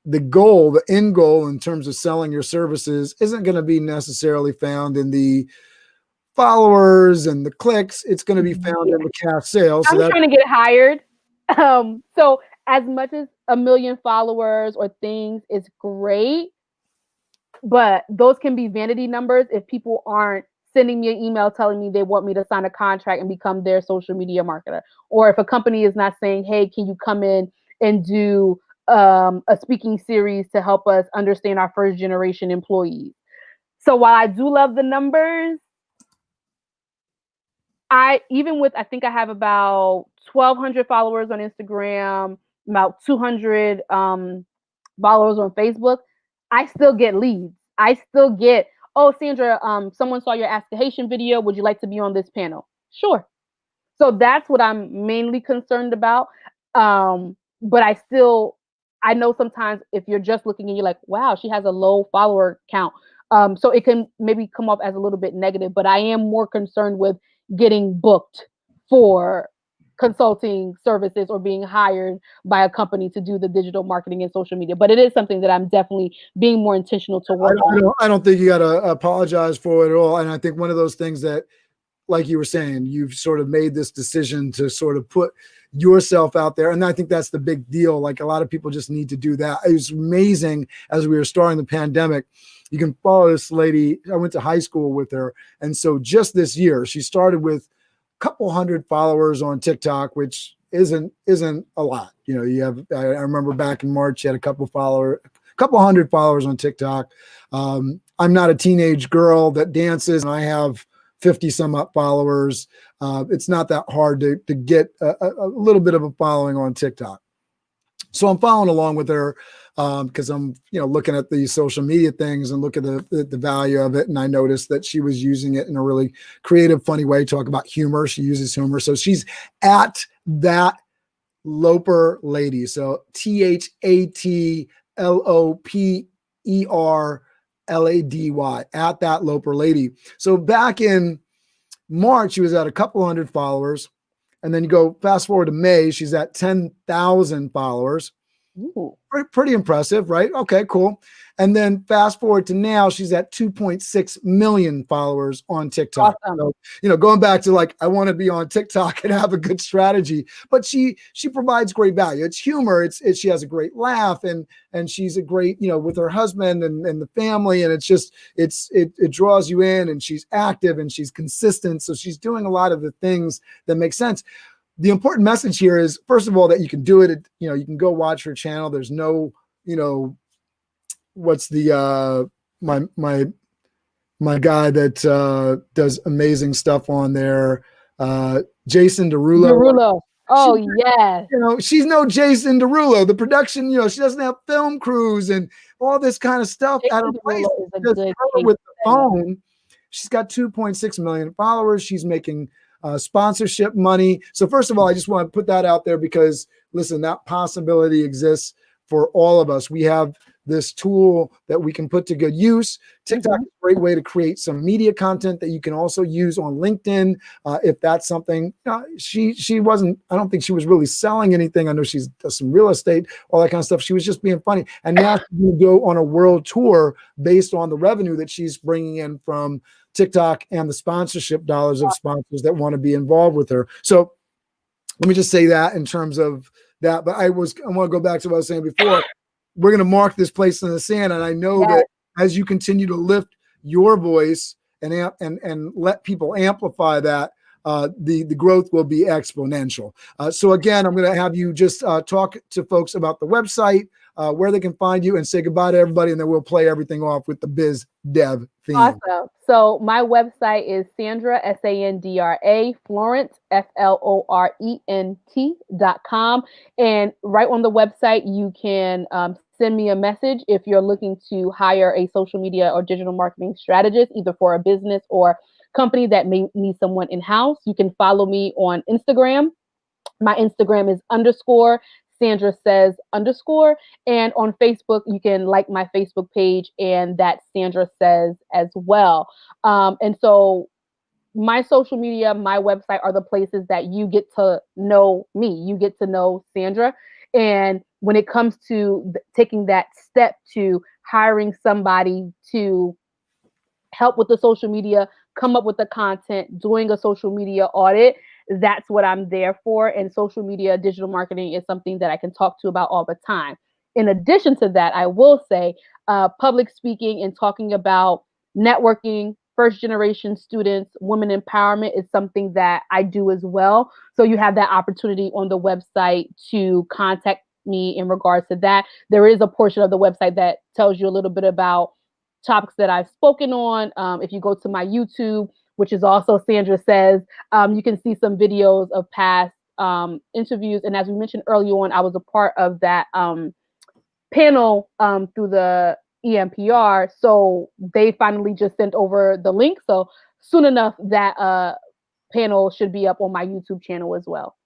The goal, the end goal in terms of selling your services isn't going to be necessarily found in the followers and the clicks. It's going to be found in the cash sales. So I'm trying to get hired. So as much as 1 million followers or things is great, but those can be vanity numbers if people aren't sending me an email telling me they want me to sign a contract and become their social media marketer. Or if a company is not saying, hey, can you come in and do a speaking series to help us understand our first generation employees. So while I do love the numbers, I think I have about 1,200 followers on Instagram, about 200 followers on Facebook. I still get leads. I still get, oh, Sandra, someone saw your Ask a Haitian video. Would you like to be on this panel? Sure. So that's what I'm mainly concerned about. But I know sometimes if you're just looking and you're like, wow, she has a low follower count. So it can maybe come off as a little bit negative, but I am more concerned with getting booked for consulting services or being hired by a company to do the digital marketing and social media. But it is something that I'm definitely being more intentional to work on. I don't think you got to apologize for it at all. And I think one of those things that, like you were saying, you've sort of made this decision to sort of put yourself out there. And I think that's the big deal. Like a lot of people just need to do that. It was amazing as we were starting the pandemic. You can follow this lady. I went to high school with her. And so just this year, she started with a couple hundred followers on TikTok, which isn't a lot. You know, you have, I remember back in March, you had a couple hundred followers on TikTok. I'm not a teenage girl that dances, and I have 50 some up followers. It's not that hard to get a little bit of a following on TikTok. So I'm following along with her because I'm, looking at the social media things and look at the value of it. And I noticed that she was using it in a really creative, funny way. Talk about humor. She uses humor. So she's at That Loper Lady. So ThatLoperLady, at That Loper Lady. So back in March, she was at a couple hundred followers. And then you go fast forward to May, she's at 10,000 followers. Ooh. Pretty impressive, right? Okay, cool. And then fast forward to now, she's at 2.6 million followers on TikTok. Awesome. So, going back to like, I want to be on TikTok and have a good strategy, but she provides great value. It's humor. She has a great laugh, and she's a great, with her husband and the family. And it's just, it draws you in, and she's active and she's consistent. So she's doing a lot of the things that make sense. The important message here is, first of all, that you can do it. You can go watch her channel. There's no, what's the my guy that does amazing stuff on there, Jason Derulo. Oh, yes. She's no Jason Derulo. The production, she doesn't have film crews and all this kind of stuff at her place. Just her with the phone. She's got 2.6 million followers. She's making sponsorship money. So first of all, I just want to put that out there because, listen, that possibility exists for all of us. We have this tool that we can put to good use. TikTok is a great way to create some media content that you can also use on LinkedIn. If that's something, she wasn't, I don't think she was really selling anything. I know she's does some real estate, all that kind of stuff. She was just being funny. And now she's going to go on a world tour based on the revenue that she's bringing in from TikTok and the sponsorship dollars of sponsors that want to be involved with her. So let me just say that in terms of that. But I want to go back to what I was saying before. We're going to mark this place in the sand. And I know that as you continue to lift your voice and let people amplify that, the growth will be exponential. So again, I'm going to have you just talk to folks about the website, where they can find you, and say goodbye to everybody. And then we'll play everything off with the biz dev theme. Awesome. So my website is Sandra, Sandra, Florent, FLORENT.com. And right on the website, you can send me a message if you're looking to hire a social media or digital marketing strategist, either for a business or company that may need someone in-house. You can follow me on Instagram. My Instagram is _Sandra Says _ and on Facebook, you can like my Facebook page, and that's Sandra Says as well. And so my social media, my website are the places that you get to know me. You get to know Sandra. And when it comes to taking that step to hiring somebody to help with the social media, come up with the content, doing a social media audit, that's what I'm there for. And social media, digital marketing is something that I can talk to about all the time. In addition to that, I will say public speaking and talking about networking, first generation students, women empowerment is something that I do as well. So you have that opportunity on the website to contact me in regards to that. There is a portion of the website that tells you a little bit about topics that I've spoken on. If you go to my YouTube, which is also Sandra Says, you can see some videos of past interviews. And as we mentioned earlier on, I was a part of that panel through the EMPR. So they finally just sent over the link. So soon enough, that panel should be up on my YouTube channel as well.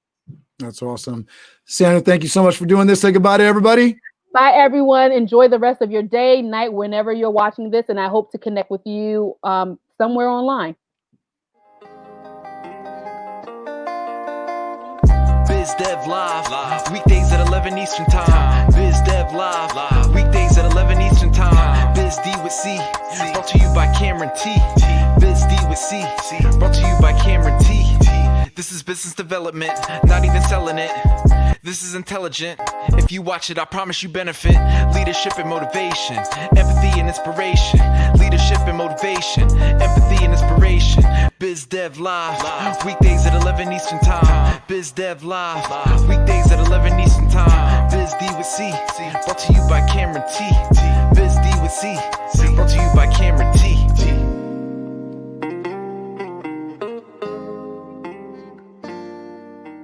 That's awesome. Sandra, thank you so much for doing this. Say goodbye to everybody. Bye, everyone. Enjoy the rest of your day, night, whenever you're watching this. And I hope to connect with you somewhere online. Biz Dev Live, weekdays at 11 Eastern Time. Biz Dev Live, weekdays at 11 Eastern Time. Biz D with C, brought to you by Cameron T. Biz D with C, brought to you by Cameron T. This is business development, not even selling it. This is intelligent. If you watch it, I promise you benefit. Leadership and motivation, empathy and inspiration. Leadership and motivation, empathy and inspiration. Biz Dev Live, weekdays at 11 Eastern Time. Biz Dev Live. Weekdays at 11 Eastern Time. Biz D with C. Brought to you by Cameron T. Biz D with C. Brought to you by Cameron T.